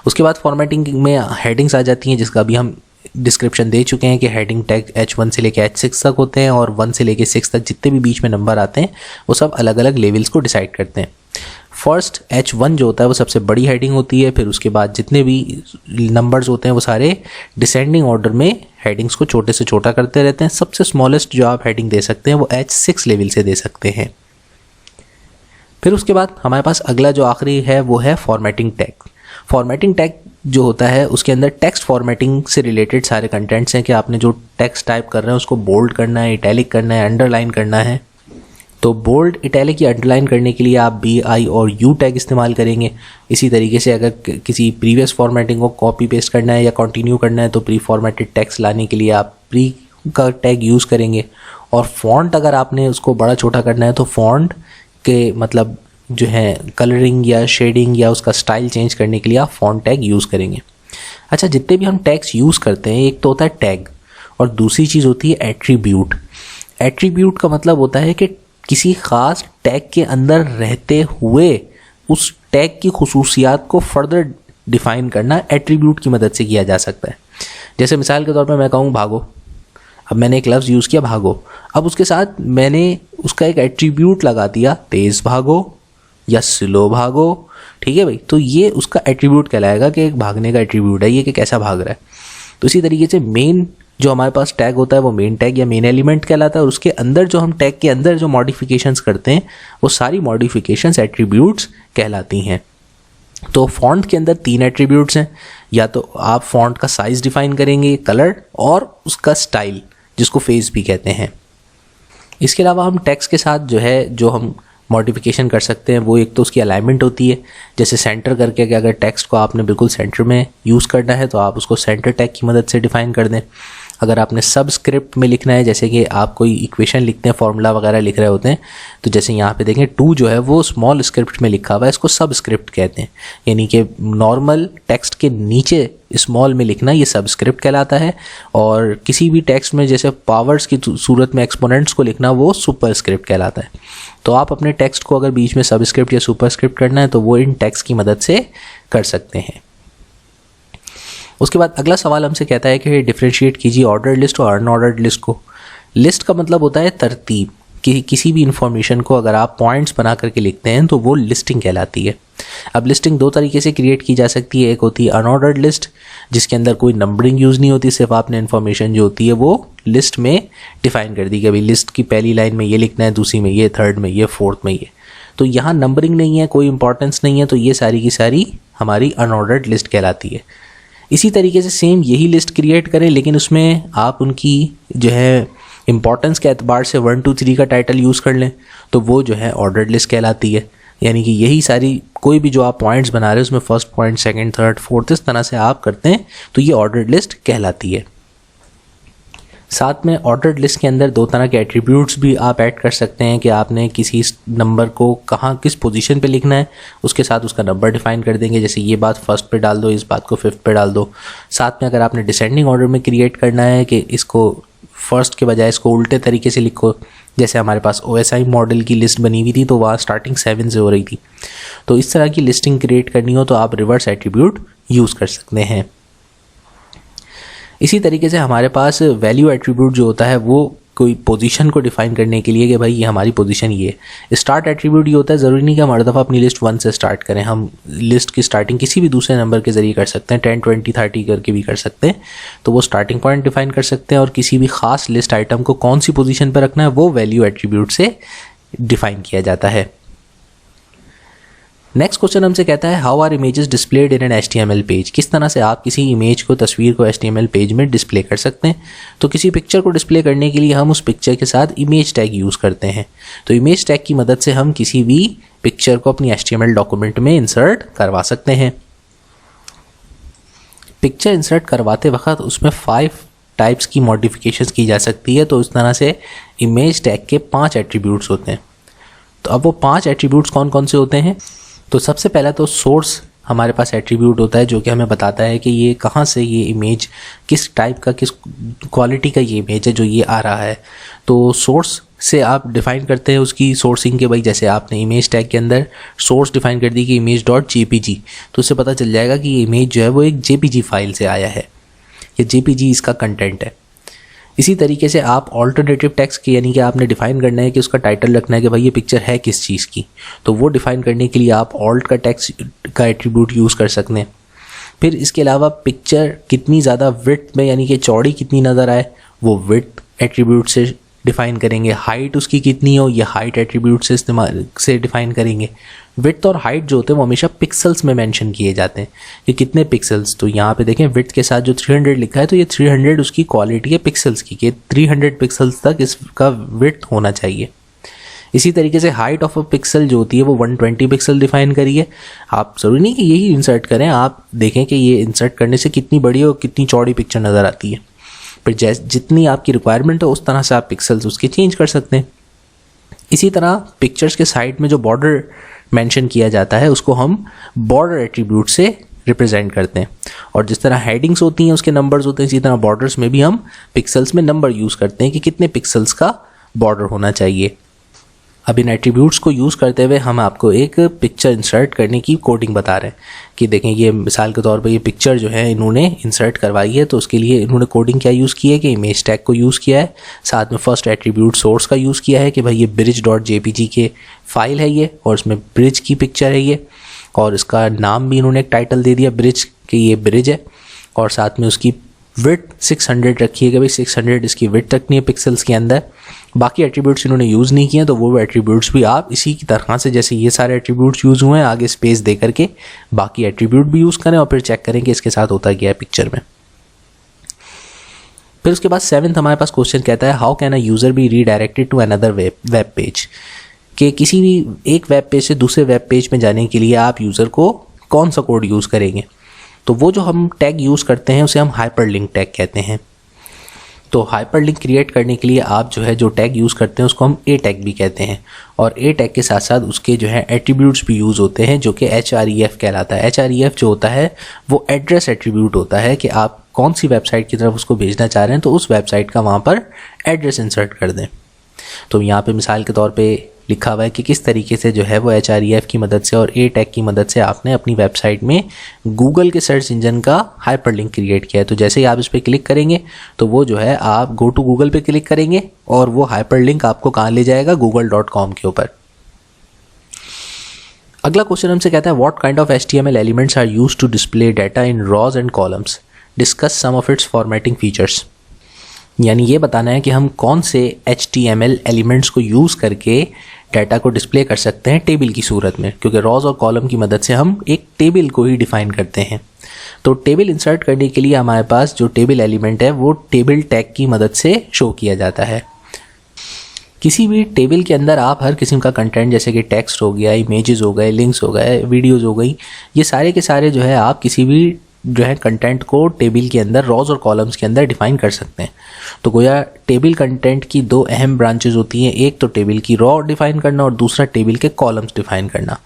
उसके बाद फॉर्मेटिंग में हेडिंग्स आ जाती हैं, जिसका अभी हम डिस्क्रिप्शन दे चुके हैं कि हेडिंग टैग H1 से लेकर H6 तक होते हैं और 1 से लेकर 6 तक जितने भी बीच में नंबर आते हैं वो सब अलग अलग लेवल्स को डिसाइड करते हैं। फर्स्ट H1 जो होता है वो सबसे बड़ी हेडिंग होती है, फिर उसके बाद जितने भी नंबर्स होते हैं वो सारे डिसेंडिंग ऑर्डर में हेडिंग्स को छोटे से छोटा करते रहते हैं। सबसे स्मॉलेस्ट जो आप हेडिंग दे सकते हैं वो H6 लेवल से दे सकते हैं। फिर उसके बाद हमारे पास अगला जो आखिरी है वो है फॉर्मेटिंग टैग। फॉर्मेटिंग टैग जो होता है उसके अंदर टेक्स्ट फॉर्मेटिंग से रिलेटेड सारे कंटेंट्स हैं कि आपने जो टेक्स्ट टाइप कर रहे हैं उसको बोल्ड करना है, इटैलिक करना है, अंडरलाइन करना है। तो बोल्ड, इटैलिक या अंडरलाइन करने के लिए आप BI और U टैग इस्तेमाल करेंगे। इसी तरीके से अगर किसी प्रीवियस फॉर्मेटिंग को कॉपी पेस्ट करना है या कंटिन्यू करना है तो प्री फॉर्मेटेड टेक्स्ट लाने के लिए आप प्री का टैग यूज़ करेंगे। और फॉन्ट अगर आपने उसको बड़ा छोटा करना है तो फॉन्ट के मतलब जो है कलरिंग या शेडिंग या उसका स्टाइल चेंज करने के लिए आप फॉन्ट टैग यूज़ करेंगे। अच्छा, जितने भी हम टैग्स यूज़ करते हैं एक तो होता है टैग और दूसरी चीज़ होती है एट्रीब्यूट। एट्रीब्यूट का मतलब होता है कि किसी ख़ास टैग के अंदर रहते हुए उस टैग की खुसूसियात को फर्दर डिफ़ाइन करना एट्रीब्यूट की मदद से किया जा सकता है। जैसे मिसाल के तौर पर मैं कहूँ भागो, अब मैंने एक लफ्ज़ यूज़ किया भागो, अब उसके साथ मैंने उसका एक एट्रीब्यूट लगा दिया तेज़ भागो या स्लो भागो, ठीक है भाई, तो ये उसका एट्रीब्यूट कहलाएगा कि एक भागने का एट्रीब्यूट है ये कि कैसा भाग रहा है। तो इसी तरीके से मेन जो हमारे पास टैग होता है वो मेन टैग या मेन एलिमेंट कहलाता है और उसके अंदर जो हम टैग के अंदर जो मॉडिफिकेशंस करते हैं वो सारी मॉडिफिकेशंस एट्रीब्यूट्स कहलाती हैं। तो फॉन्ट के अंदर 3 एट्रीब्यूट्स हैं, या तो आप फॉन्ट का साइज़ डिफाइन करेंगे, कलर और उसका स्टाइल जिसको फेस भी कहते हैं। इसके अलावा हम टेक्स्ट के साथ जो हम मॉडिफिकेशन कर सकते हैं वो एक तो उसकी अलाइनमेंट होती है, जैसे सेंटर करके कि अगर टेक्स्ट को आपने बिल्कुल सेंटर में यूज़ करना है तो आप उसको सेंटर टैग की मदद से डिफ़ाइन कर दें। अगर आपने सबस्क्रिप्ट में लिखना है, जैसे कि आप कोई इक्वेशन लिखते हैं, फार्मूला वगैरह लिख रहे होते हैं, तो जैसे यहाँ पे देखें 2 जो है वो स्मॉल स्क्रिप्ट में लिखा हुआ है, इसको सबस्क्रिप्ट कहते हैं, यानी कि नॉर्मल टेक्स्ट के नीचे स्मॉल में लिखना ये सबस्क्रिप्ट कहलाता है। और किसी भी टेक्स्ट में जैसे पावर्स की सूरत में एक्सपोनेंट्स को लिखना वो सुपरस्क्रिप्ट कहलाता है। तो आप अपने टेक्स्ट को अगर बीच में सबस्क्रिप्ट या सुपरस्क्रिप्ट करना है तो वो इन टेक्स्ट की मदद से कर सकते हैं। उसके बाद अगला सवाल हमसे कहता है कि डिफरेंशिएट कीजिए ऑर्डर्ड लिस्ट और अनऑर्डर्ड लिस्ट को। लिस्ट का मतलब होता है तरतीब, कि किसी भी इंफॉर्मेशन को अगर आप पॉइंट्स बना करके लिखते हैं तो वो लिस्टिंग कहलाती है। अब लिस्टिंग 2 तरीके से क्रिएट की जा सकती है। एक होती है अनऑर्डर्ड लिस्ट जिसके अंदर कोई नंबरिंग यूज़ नहीं होती, सिर्फ आपने इन्फॉर्मेशन जो होती है वो लिस्ट में डिफाइन कर दी कि भाई लिस्ट की पहली लाइन में ये लिखना है, दूसरी में ये, थर्ड में ये, फोर्थ में ये। तो यहाँ नंबरिंग नहीं है, कोई इंपॉर्टेंस नहीं है, तो ये सारी की सारी हमारी अनऑर्डर्ड लिस्ट कहलाती है। इसी तरीके से सेम यही लिस्ट क्रिएट करें, लेकिन उसमें आप उनकी जो है इंपॉर्टेंस के एतबार से 1 2 3 का टाइटल यूज़ कर लें तो वो जो है ऑर्डर्ड लिस्ट कहलाती है। यानी कि यही सारी कोई भी जो आप पॉइंट्स बना रहे हैं उसमें first point, second, third, fourth इस तरह से आप करते हैं तो ये ऑर्डर्ड लिस्ट कहलाती है। साथ में ऑर्डर्ड लिस्ट के अंदर 2 तरह के एट्रीब्यूट्स भी आप ऐड कर सकते हैं कि आपने किसी नंबर को कहाँ किस पोजीशन पे लिखना है, उसके साथ उसका नंबर डिफाइन कर देंगे। जैसे ये बात फर्स्ट पे डाल दो, इस बात को 5th पे डाल दो। साथ में अगर आपने डिसेंडिंग ऑर्डर में क्रिएट करना है कि इसको फर्स्ट के बजाय इसको उल्टे तरीके से लिखो, जैसे हमारे पास OSI मॉडल की लिस्ट बनी हुई थी तो वहाँ स्टार्टिंग 7 से हो रही थी, तो इस तरह की लिस्टिंग क्रिएट करनी हो तो आप रिवर्स एट्रीब्यूट यूज़ कर सकते हैं। इसी तरीके से हमारे पास वैल्यू एट्रीब्यूट जो होता है वो कोई पोजीशन को डिफाइन करने के लिए कि भाई ये हमारी पोजीशन ये है। स्टार्ट एट्रीब्यूट ये होता है, ज़रूरी नहीं कि हम हर दफ़ा अपनी लिस्ट 1 से स्टार्ट करें, हम लिस्ट की स्टार्टिंग किसी भी दूसरे नंबर के ज़रिए कर सकते हैं, 10, 20, 30 करके भी कर सकते हैं। तो वो स्टार्टिंग पॉइंट डिफाइन कर सकते हैं और किसी भी खास लिस्ट आइटम को कौन सी पोजीशन पर रखना है वो वैल्यू एट्रीब्यूट से डिफाइन किया जाता है। नेक्स्ट क्वेश्चन हमसे कहता है how are images displayed in an HTML page. किस तरह से आप किसी इमेज को, तस्वीर को HTML पेज में डिस्प्ले कर सकते हैं। तो किसी पिक्चर को डिस्प्ले करने के लिए हम उस पिक्चर के साथ इमेज टैग यूज़ करते हैं। तो इमेज टैग की मदद से हम किसी भी पिक्चर को अपनी HTML डॉक्यूमेंट में इंसर्ट करवा सकते हैं। पिक्चर इंसर्ट करवाते वक्त उसमें 5 टाइप्स की मॉडिफिकेशंस की जा सकती है। तो इस तरह से इमेज टैग के 5 एट्रीब्यूट्स होते हैं। तो अब वो 5 एट्रीब्यूट्स कौन कौन से होते हैं। तो सबसे पहला तो सोर्स हमारे पास एट्रीब्यूट होता है जो कि हमें बताता है कि ये कहाँ से ये इमेज, किस टाइप का, किस क्वालिटी का ये इमेज है जो ये आ रहा है। तो सोर्स से आप डिफ़ाइन करते हैं उसकी सोर्सिंग के, भाई जैसे आपने इमेज टैग के अंदर सोर्स डिफ़ाइन कर दी कि image.jpg, तो उससे पता चल जाएगा कि ये इमेज जो है वो एक JPG फाइल से आया है, ये JPG इसका कंटेंट है। इसी तरीके से आप ऑल्टरनेटिव टेक्स्ट की, यानी कि आपने डिफाइन करना है कि उसका टाइटल रखना है कि भाई ये पिक्चर है किस चीज़ की, तो वो डिफाइन करने के लिए आप ऑल्ट का टेक्स्ट का एट्रीब्यूट यूज़ कर सकते हैं। फिर इसके अलावा पिक्चर कितनी ज़्यादा विड्थ में, यानी कि चौड़ी कितनी नज़र आए, वो विड्थ एट्रीब्यूट से डिफ़ाइन करेंगे। हाइट उसकी कितनी हो, ये हाइट एट्रीब्यूट से डिफ़ाइन करेंगे। विड्थ और हाइट जो होते हैं वो हमेशा पिक्सल्स में मेंशन किए जाते हैं कि कितने पिक्सल्स। तो यहाँ पे देखें विड्थ के साथ जो 300 लिखा है, तो ये 300 उसकी क्वालिटी है पिक्सल्स की, कि 300 पिक्सल्स तक इसका विड्थ होना चाहिए। इसी तरीके से हाइट ऑफ अ पिक्सल जो होती है वो 120 पिक्सल डिफाइन करिए। आप ज़रूरी नहीं कि यही इंसर्ट करें, आप देखें कि ये इंसर्ट करने से कितनी बड़ी और कितनी चौड़ी पिक्चर नज़र आती है। फिर जितनी आपकी रिक्वायरमेंट हो उस तरह से आप पिक्सल्स उसके चेंज कर सकते हैं। इसी तरह पिक्चर्स के साइड में जो बॉर्डर मेंशन किया जाता है उसको हम बॉर्डर एट्रीब्यूट से रिप्रेजेंट करते हैं। और जिस तरह हेडिंग्स होती हैं उसके नंबर्स होते हैं, इसी तरह बॉर्डर्स में भी हम पिक्सल्स में नंबर यूज़ करते हैं कि कितने पिक्सल्स का बॉर्डर होना चाहिए। अब इन एट्रीब्यूट्स को यूज़ करते हुए हम आपको एक पिक्चर इंसर्ट करने की कोडिंग बता रहे हैं कि देखें ये मिसाल के तौर पे ये पिक्चर जो है इन्होंने इंसर्ट करवाई है, तो उसके लिए इन्होंने कोडिंग क्या यूज़ की है कि इमेज टैग को यूज़ किया है, साथ में फर्स्ट एट्रीब्यूट सोर्स का यूज़ किया है कि भाई ये bridge.jpg के फाइल है ये, और उसमें ब्रिज की पिक्चर है ये, और इसका नाम भी इन्होंने एक टाइटल दे दिया ब्रिज कि ये ब्रिज है, और साथ में उसकी विड्थ 600 रखी है कि भाई 600 इसकी विड्थ रखनी है पिक्सल्स के अंदर। बाकी एट्रीब्यूट्स इन्होंने यूज़ नहीं किए, तो वो एट्रीब्यूट्स भी आप इसी की तरह से, जैसे ये सारे एट्रीब्यूट्स यूज़ हुए हैं, आगे स्पेस दे करके बाकी एट्रीब्यूट भी यूज़ करें और फिर चेक करें कि इसके साथ होता गया है पिक्चर में। फिर उसके बाद 7th हमारे पास क्वेश्चन कहता है how can a user be redirected to another web page. कि किसी भी एक वेब पेज से दूसरे वेब पेज में जाने के लिए आप यूज़र को कौन सा कोड यूज़ करेंगे। तो वो जो हम टैग यूज़ करते हैं उसे हम हाइपरलिंक टैग कहते हैं। तो हाइपरलिंक क्रिएट करने के लिए आप जो है जो टैग यूज़ करते हैं उसको हम ए टैग भी कहते हैं, और ए टैग के साथ साथ उसके जो है एट्रीब्यूट्स भी यूज़ होते हैं जो कि href कहलाता है। href जो होता है वो एड्रेस एट्रीब्यूट होता है कि आप कौन सी वेबसाइट की तरफ उसको भेजना चाह रहे हैं, तो उस वेबसाइट का वहाँ पर एड्रेस इंसर्ट कर दें। तो यहाँ पे मिसाल के तौर पे लिखा हुआ है कि किस तरीके से जो है वो href की मदद से और ए टैग की मदद से आपने अपनी वेबसाइट में गूगल के सर्च इंजन का हाइपरलिंक क्रिएट किया है। तो जैसे ही आप इस पर क्लिक करेंगे तो वो जो है आप गो टू गूगल पे क्लिक करेंगे और वो हाइपरलिंक आपको कहाँ ले जाएगा, google.com के ऊपर। अगला क्वेश्चन हमसे कहता है what kind of HTML elements are used to display data in rows and columns, discuss some of its formatting features. यानी ये बताना है कि हम कौन से HTML एलिमेंट्स को यूज़ करके डाटा को डिस्प्ले कर सकते हैं टेबल की सूरत में, क्योंकि रॉज और कॉलम की मदद से हम एक टेबल को ही डिफाइन करते हैं। तो टेबल इंसर्ट करने के लिए हमारे पास जो टेबल एलिमेंट है वो टेबल टैग की मदद से शो किया जाता है। किसी भी टेबल के अंदर आप हर किस्म का कंटेंट, जैसे कि टेक्स्ट हो गया, इमेजेस हो गए, लिंक्स हो गए, वीडियोज़ हो गई, ये सारे के सारे जो है आप किसी भी जो है कंटेंट को टेबल के अंदर रॉज और कॉलम्स के अंदर डिफाइन कर सकते हैं। तो गोया टेबल कंटेंट की 2 अहम ब्रांचेस होती हैं, एक तो टेबल की रॉ डिफाइन करना और दूसरा टेबल के कॉलम्स डिफाइन करना।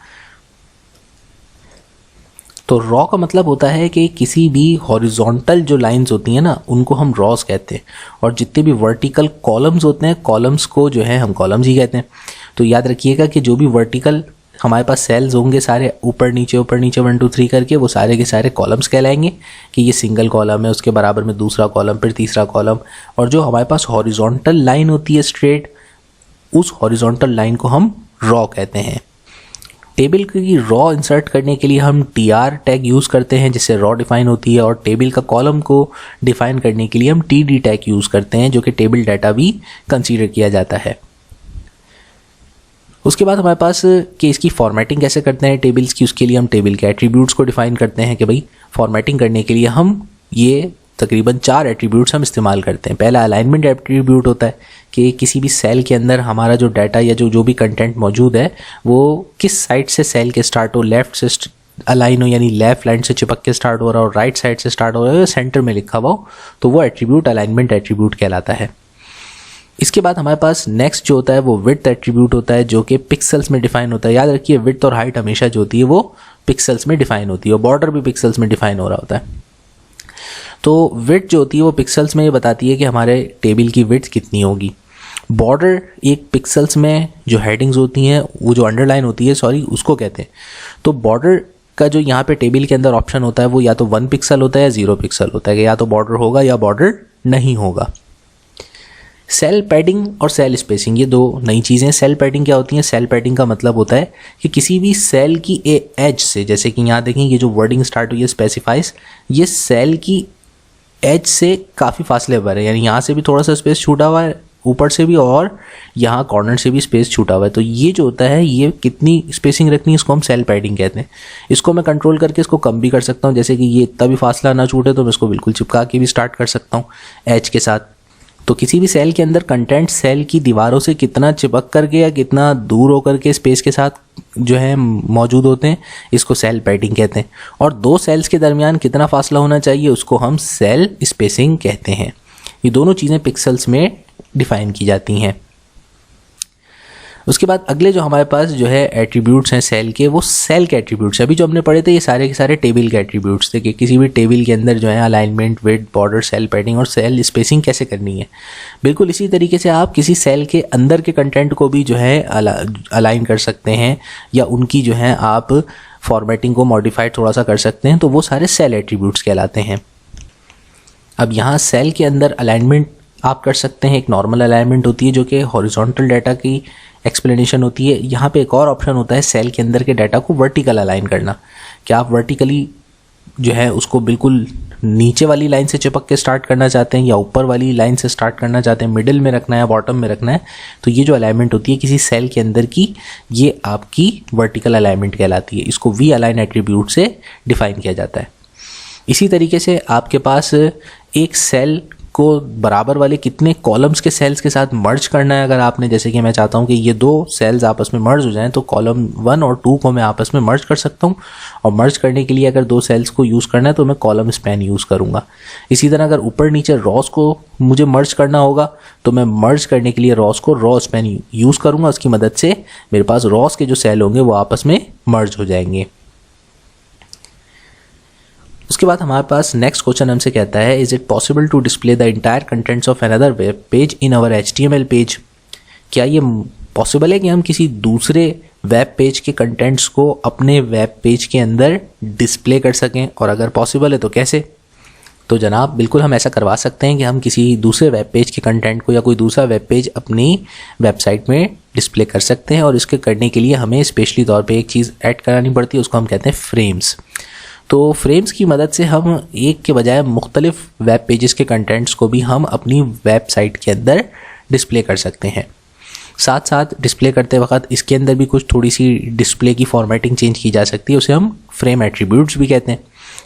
तो रॉ का मतलब होता है कि किसी भी हॉरिजॉन्टल जो लाइंस होती हैं ना उनको हम रॉज कहते हैं, और जितने भी वर्टिकल कॉलम्स होते हैं कॉलम्स को जो है हम कॉलम्स ही कहते हैं। तो याद रखिएगा कि जो भी वर्टिकल हमारे पास सेल्स होंगे सारे ऊपर नीचे 1 2 3 करके, वो सारे के सारे कॉलम्स कहलाएंगे कि ये सिंगल कॉलम है, उसके बराबर में दूसरा कॉलम, फिर तीसरा कॉलम। और जो हमारे पास हॉरिजॉन्टल लाइन होती है स्ट्रेट, उस हॉरिजॉन्टल लाइन को हम रॉ कहते हैं। टेबल की रॉ इंसर्ट करने के लिए हम TR टैग यूज़ करते हैं जिससे रॉ डिफाइन होती है, और टेबल का कॉलम को डिफाइन करने के लिए हम TD टैग यूज़ करते हैं जो कि टेबल डाटा भी कंसीडर किया जाता है। उसके बाद हमारे पास कि इसकी फॉर्मेटिंग कैसे करते हैं टेबल्स की, उसके लिए हम टेबल के एट्रीब्यूट्स को डिफाइन करते हैं कि भाई फॉर्मेटिंग करने के लिए हम ये तकरीबन 4 एट्रीब्यूट्स हम इस्तेमाल करते हैं। पहला अलाइनमेंट एट्रीब्यूट होता है कि किसी भी सेल के अंदर हमारा जो डाटा या जो भी कंटेंट मौजूद है वो किस साइड से सेल के स्टार्ट हो, लेफ्ट से अलाइन हो यानी लेफ्ट लाइन से चिपक के स्टार्ट हो रहा हो, राइट साइड से स्टार्ट हो रहा हो या सेंटर में लिखा हुआ हो, तो वो एट्रीब्यूट अलाइनमेंट एट्रीब्यूट कहलाता है। इसके बाद हमारे पास नेक्स्ट जो होता है वो विड्थ एट्रीब्यूट होता है जो कि पिक्सल्स में डिफाइन होता है। याद रखिए विड्थ और हाइट हमेशा जो होती है वो पिक्सल्स में डिफाइन होती है, और बॉर्डर भी पिक्सल्स में डिफाइन हो रहा होता है। तो विड्थ जो होती है वो पिक्सल्स में ये बताती है कि हमारे टेबल की विड्थ कितनी होगी। बॉर्डर एक पिक्सल्स में जो हेडिंग्स होती हैं, वो जो अंडरलाइन होती है उसको कहते हैं। तो बॉर्डर का जो यहाँ पे टेबल के अंदर ऑप्शन होता है वो या तो 1 पिक्सल होता है या 0 पिक्सल होता है, कि या तो बॉर्डर होगा या बॉर्डर नहीं होगा। सेल पैडिंग और सेल स्पेसिंग ये 2 नई चीज़ें। सेल पैडिंग क्या होती है? सेल पैडिंग का मतलब होता है कि किसी भी सेल की एज से, जैसे कि यहाँ देखें ये जो वर्डिंग स्टार्ट हुई है स्पेसिफाइज, ये सेल की एज से काफ़ी फासले पर है, यानी यहाँ से भी थोड़ा सा स्पेस छूटा हुआ है, ऊपर से भी, और यहाँ कॉर्नर से भी स्पेस छूटा हुआ है। तो ये जो होता है ये कितनी स्पेसिंग रखनी है इसको हम सेल पैडिंग कहते हैं। इसको मैं कंट्रोल करके इसको कम भी कर सकता हूँ, जैसे कि ये इतना भी फासला ना छूटे तो मैं इसको बिल्कुल चिपका के भी स्टार्ट कर सकता हूँ एज के साथ। तो किसी भी सेल के अंदर कंटेंट सेल की दीवारों से कितना चिपक करके या कितना दूर होकर के स्पेस के साथ जो है मौजूद होते हैं, इसको सेल पैडिंग कहते हैं। और 2 सेल्स के दरमियान कितना फासला होना चाहिए उसको हम सेल स्पेसिंग कहते हैं। ये दोनों चीज़ें पिक्सल्स में डिफाइन की जाती हैं। उसके बाद अगले जो हमारे पास जो है एट्रीब्यूट्स हैं सेल के, वो सेल के एट्रीब्यूट्स। अभी जो हमने पढ़े थे ये सारे के सारे टेबल के एट्रीब्यूट्स थे कि किसी भी टेबल के अंदर जो है alignment, width, border, cell padding और सेल स्पेसिंग कैसे करनी है। बिल्कुल इसी तरीके से आप किसी सेल के अंदर के कंटेंट को भी जो है अलाइन कर सकते हैं, या उनकी जो है आप फॉर्मेटिंग को मॉडिफाइड थोड़ा सा कर सकते हैं, तो वो सारे सेल एट्रीब्यूट्स कहलाते हैं। अब यहाँ सेल के अंदर अलाइनमेंट आप कर सकते हैं। एक नॉर्मल अलाइनमेंट होती है जो कि हॉरिजॉन्टल डाटा की एक्सप्लेनेशन होती है। यहाँ पे एक और ऑप्शन होता है सेल के अंदर के डाटा को वर्टिकल अलाइन करना, कि आप वर्टिकली जो है उसको बिल्कुल नीचे वाली लाइन से चिपक के स्टार्ट करना चाहते हैं या ऊपर वाली लाइन से स्टार्ट करना चाहते हैं, मिडिल में रखना है, बॉटम में रखना है। तो ये जो अलाइनमेंट होती है किसी सेल के अंदर की, ये आपकी वर्टिकल अलाइनमेंट कहलाती है। इसको वी अलाइन एट्रीब्यूट से डिफाइन किया जाता है। इसी तरीके से आपके पास एक सेल को बराबर वाले कितने कॉलम्स के सेल्स के साथ मर्ज करना है। अगर आपने, जैसे कि मैं चाहता हूं कि ये 2 सेल्स आपस में मर्ज हो जाएं, तो कॉलम 1 और 2 को मैं आपस में मर्ज कर सकता हूं। और मर्ज करने के लिए अगर 2 सेल्स को यूज़ करना है तो मैं कॉलम स्पैन यूज़ करूंगा। इसी तरह अगर ऊपर नीचे रॉस को मुझे मर्ज करना होगा तो मैं मर्ज करने के लिए रॉस को रॉ स्पैन यूज़ करूंगा। उसकी मदद से मेरे पास रॉस के जो सेल होंगे वो आपस में मर्ज हो जाएंगे। उसके बाद हमारे पास नेक्स्ट क्वेश्चन हमसे कहता है, is it possible to display the entire contents of another web page in our HTML page. क्या ये पॉसिबल है कि हम किसी दूसरे वेब पेज के कंटेंट्स को अपने वेब पेज के अंदर डिस्प्ले कर सकें, और अगर पॉसिबल है तो कैसे। तो जनाब बिल्कुल हम ऐसा करवा सकते हैं कि हम किसी दूसरे वेब पेज के कंटेंट को या कोई दूसरा वेब पेज अपनी वेबसाइट में डिस्प्ले कर सकते हैं। और इसके करने के लिए हमें स्पेशली तौर पे एक चीज़ ऐड करानी पड़ती है, उसको हम कहते हैं फ्रेम्स। तो फ्रेम्स की मदद से हम एक के बजाय मुख्तलिफ वेब पेजेस के कंटेंट्स को भी हम अपनी वेबसाइट के अंदर डिस्प्ले कर सकते हैं। साथ साथ डिस्प्ले करते वक्त इसके अंदर भी कुछ थोड़ी सी डिस्प्ले की फॉर्मेटिंग चेंज की जा सकती है, उसे हम फ्रेम एट्रीब्यूट्स भी कहते हैं।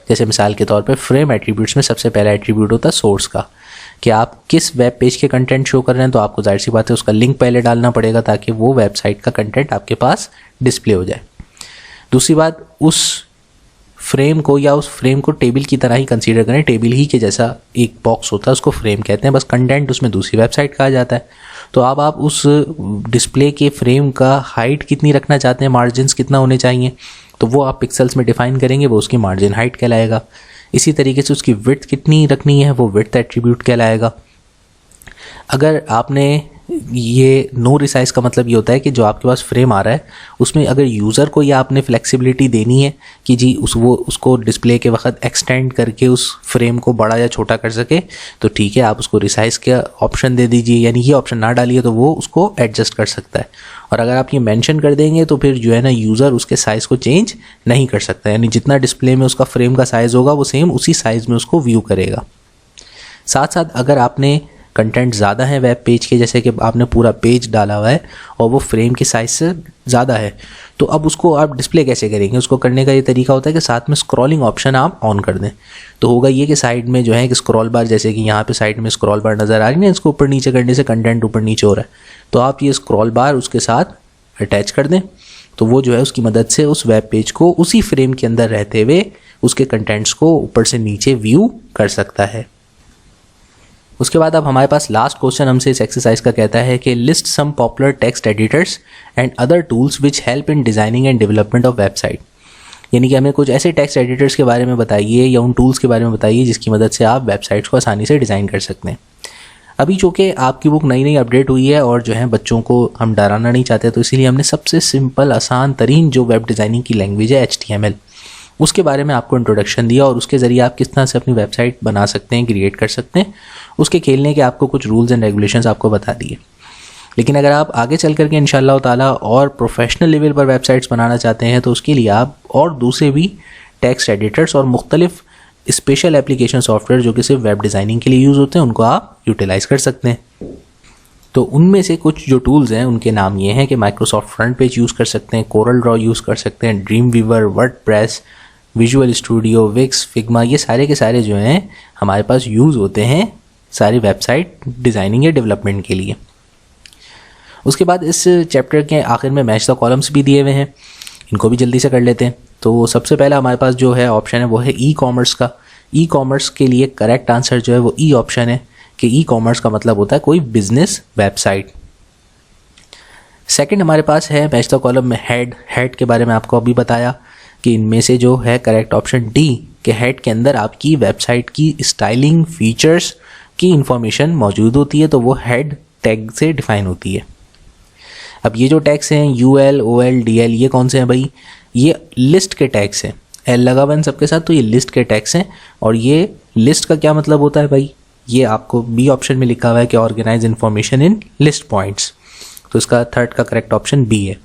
जैसे मिसाल के तौर पे फ्रेम एट्रीब्यूट्स में सबसे पहला एट्रीब्यूट होता है सोर्स का, कि आप किस वेब पेज के कंटेंट शो कर रहे हैं, तो आपको जाहिर सी बात है उसका लिंक पहले डालना पड़ेगा ताकि वो वेबसाइट का कंटेंट आपके पास डिस्प्ले हो जाए। दूसरी बात, उस फ्रेम को या उस फ्रेम को टेबल की तरह ही कंसीडर करें, टेबल ही के जैसा एक बॉक्स होता है उसको फ्रेम कहते हैं, बस कंटेंट उसमें दूसरी वेबसाइट कहा जाता है। तो अब आप उस डिस्प्ले के फ्रेम का हाइट कितनी रखना चाहते हैं, मार्जिन्स कितना होने चाहिए, तो वो आप पिक्सल्स में डिफाइन करेंगे, वो उसकी मार्जिन हाइट कहलाएगा। इसी तरीके से उसकी विड्थ कितनी रखनी है, वो विड्थ एट्रीब्यूट कहलाएगा। अगर आपने ये नो रिसाइज का मतलब ये होता है कि जो आपके पास फ्रेम आ रहा है उसमें अगर यूज़र को या आपने फ्लेक्सिबिलिटी देनी है कि जी उसको डिस्प्ले के वक्त एक्सटेंड करके उस फ्रेम को बड़ा या छोटा कर सके, तो ठीक है, आप उसको रिसाइज का ऑप्शन दे दीजिए, यानी ये ऑप्शन ना डालिए तो वो उसको एडजस्ट कर सकता है। और अगर आप ये मेंशन कर देंगे तो फिर जो है ना यूज़र उसके साइज़ को चेंज नहीं कर सकता, यानी जितना डिस्प्ले में उसका फ्रेम का साइज़ होगा वो सेम उसी साइज़ में उसको व्यू करेगा। साथ साथ अगर आपने कंटेंट ज़्यादा है वेब पेज के, जैसे कि आपने पूरा पेज डाला हुआ है और वो फ्रेम के साइज से ज़्यादा है, तो अब उसको आप डिस्प्ले कैसे करेंगे? उसको करने का ये तरीका होता है कि साथ में स्क्रॉलिंग ऑप्शन आप ऑन कर दें। तो होगा ये कि साइड में जो है कि स्क्रॉल बार, जैसे कि यहाँ पे साइड में स्क्रॉल बार नज़र आ रही है, इसको ऊपर नीचे करने से कंटेंट ऊपर नीचे हो रहा है, तो आप ये स्क्रॉल बार उसके साथ अटैच कर दें, तो वो जो है उसकी मदद से उस वेब पेज को उसी फ्रेम के अंदर रहते हुए उसके कंटेंट्स को ऊपर से नीचे व्यू कर सकता है। उसके बाद अब हमारे पास लास्ट क्वेश्चन हमसे इस एक्सरसाइज का कहता है कि list some popular text editors and other tools which help in designing and development of website. यानी कि हमें कुछ ऐसे टेक्स्ट एडिटर्स के बारे में बताइए या उन टूल्स के बारे में बताइए जिसकी मदद से आप वेबसाइट्स को आसानी से डिज़ाइन कर सकते हैं। अभी चूँकि आपकी बुक नई नई अपडेट हुई है और जो है बच्चों को हम डराना नहीं चाहते, तो इसीलिए हमने सबसे सिंपल आसान तरीन जो वेब डिज़ाइनिंग की लैंग्वेज है HTML, उसके बारे में आपको इंट्रोडक्शन दिया और उसके ज़रिए आप किस तरह से अपनी वेबसाइट बना सकते हैं, क्रिएट कर सकते हैं, उसके खेलने के आपको कुछ रूल्स एंड रेगुलेशंस आपको बता दिए। लेकिन अगर आप आगे चल करके इंशाल्लाह ताला और प्रोफेशनल लेवल पर वेबसाइट्स बनाना चाहते हैं तो उसके लिए आप और दूसरे भी टेक्स्ट एडिटर्स और मुख्तलिफ स्पेशल एप्लीकेशन सॉफ्टवेयर जो कि सिर्फ वेब डिज़ाइनिंग के लिए यूज़ होते हैं उनको आप यूटिलाइज़ कर सकते हैं। तो उनमें से कुछ जो टूल्स हैं उनके नाम ये हैं कि माइक्रोसॉफ्ट फ्रंट पेज यूज़ कर सकते हैं, कोरल ड्रॉ यूज़ कर सकते हैं, Dreamweaver, WordPress, Visual Studio, Wix, Figma, ये सारे के सारे जो हैं हमारे पास यूज़ होते हैं सारी वेबसाइट डिज़ाइनिंग या डेवलपमेंट के लिए। उसके बाद इस चैप्टर के आखिर में मैच द कॉलम्स भी दिए हुए हैं, इनको भी जल्दी से कर लेते हैं। तो सबसे पहला हमारे पास जो है ऑप्शन है वो है ई कॉमर्स का। ई कॉमर्स के लिए करेक्ट आंसर जो है वो ई ऑप्शन है कि ई कॉमर्स का मतलब होता है कोई बिजनेस वेबसाइट। सेकंड हमारे पास है मैच द कॉलम में हेड के बारे में आपको अभी बताया कि इनमें से जो है करेक्ट ऑप्शन डी के हेड के अंदर आपकी वेबसाइट की स्टाइलिंग फीचर्स की इंफॉर्मेशन मौजूद होती है, तो वो हेड टैग से डिफाइन होती है। अब ये जो टैग्स हैं UL, OL, DL, ये कौन से हैं भाई? ये लिस्ट के टैग्स हैं, L लगा हुआ इन सबके साथ, तो ये लिस्ट के टैग्स हैं। और ये लिस्ट का क्या मतलब होता है भाई? ये आपको बी ऑप्शन में लिखा हुआ है कि organise information in list points, तो इसका थर्ड का करेक्ट ऑप्शन बी है।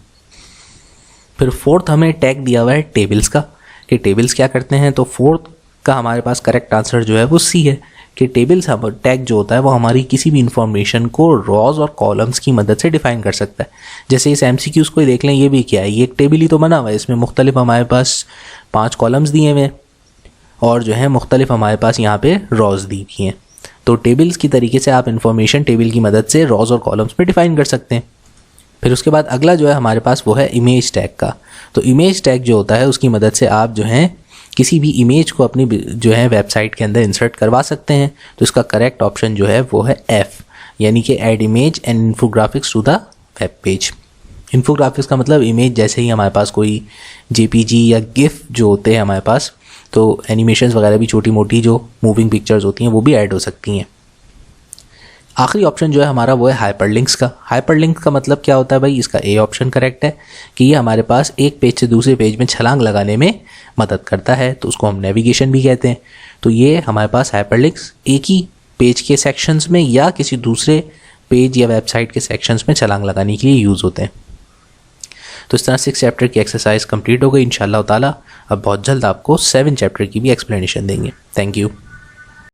फिर फोर्थ हमें टैग दिया हुआ है टेबल्स का कि टेबल्स क्या करते हैं, तो फोर्थ का हमारे पास करेक्ट आंसर जो है वो सी है कि टेबल्स टैग जो होता है वो हमारी किसी भी इंफॉर्मेशन को रॉज और कॉलम्स की मदद से डिफाइन कर सकता है। जैसे इस MCQs को ही देख लें, ये भी क्या है, ये एक टेबल ही तो बना हुआ है, इसमें मुख्तलिफ हमारे पास 5 कॉलम्स दिए हुए हैं और जो है मुख्तलिफ हमारे पास यहाँ पे रॉज दी हुई हैं। तो टेबल्स की तरीके से आप इंफॉर्मेशन टेबल की मदद से रॉज और कॉलम्स में डिफाइन कर सकते हैं। फिर उसके बाद अगला जो है हमारे पास वो है इमेज टैग का। तो इमेज टैग जो होता है उसकी मदद से आप जो है किसी भी इमेज को अपनी जो है वेबसाइट के अंदर इंसर्ट करवा सकते हैं। तो इसका करेक्ट ऑप्शन जो है वो है F, यानी कि add image and infographics to the web page. Infographics का मतलब इमेज, जैसे ही हमारे पास कोई JPG या GIF जो होते हैं हमारे पास, तो एनिमेशंस वगैरह भी छोटी मोटी जो मूविंग पिक्चर्स होती हैं वो भी ऐड हो सकती हैं। आखिरी ऑप्शन जो है हमारा वो है हाइपरलिंक्स का। हाइपरलिंक का मतलब क्या होता है भाई? इसका ए ऑप्शन करेक्ट है कि ये हमारे पास एक पेज से दूसरे पेज में छलांग लगाने में मदद करता है, तो उसको हम नेविगेशन भी कहते हैं। तो ये हमारे पास हाइपरलिंक्स एक ही पेज के सेक्शंस में या किसी दूसरे पेज या वेबसाइट के सेक्शंस में छलांग लगाने के लिए यूज़ होते हैं। तो इस तरह 6 चैप्टर की एक्सरसाइज कंप्लीट हो गई। इंशाल्लाह ताला अब बहुत जल्द आपको 7 चैप्टर की भी एक्सप्लेनेशन देंगे। Thank you.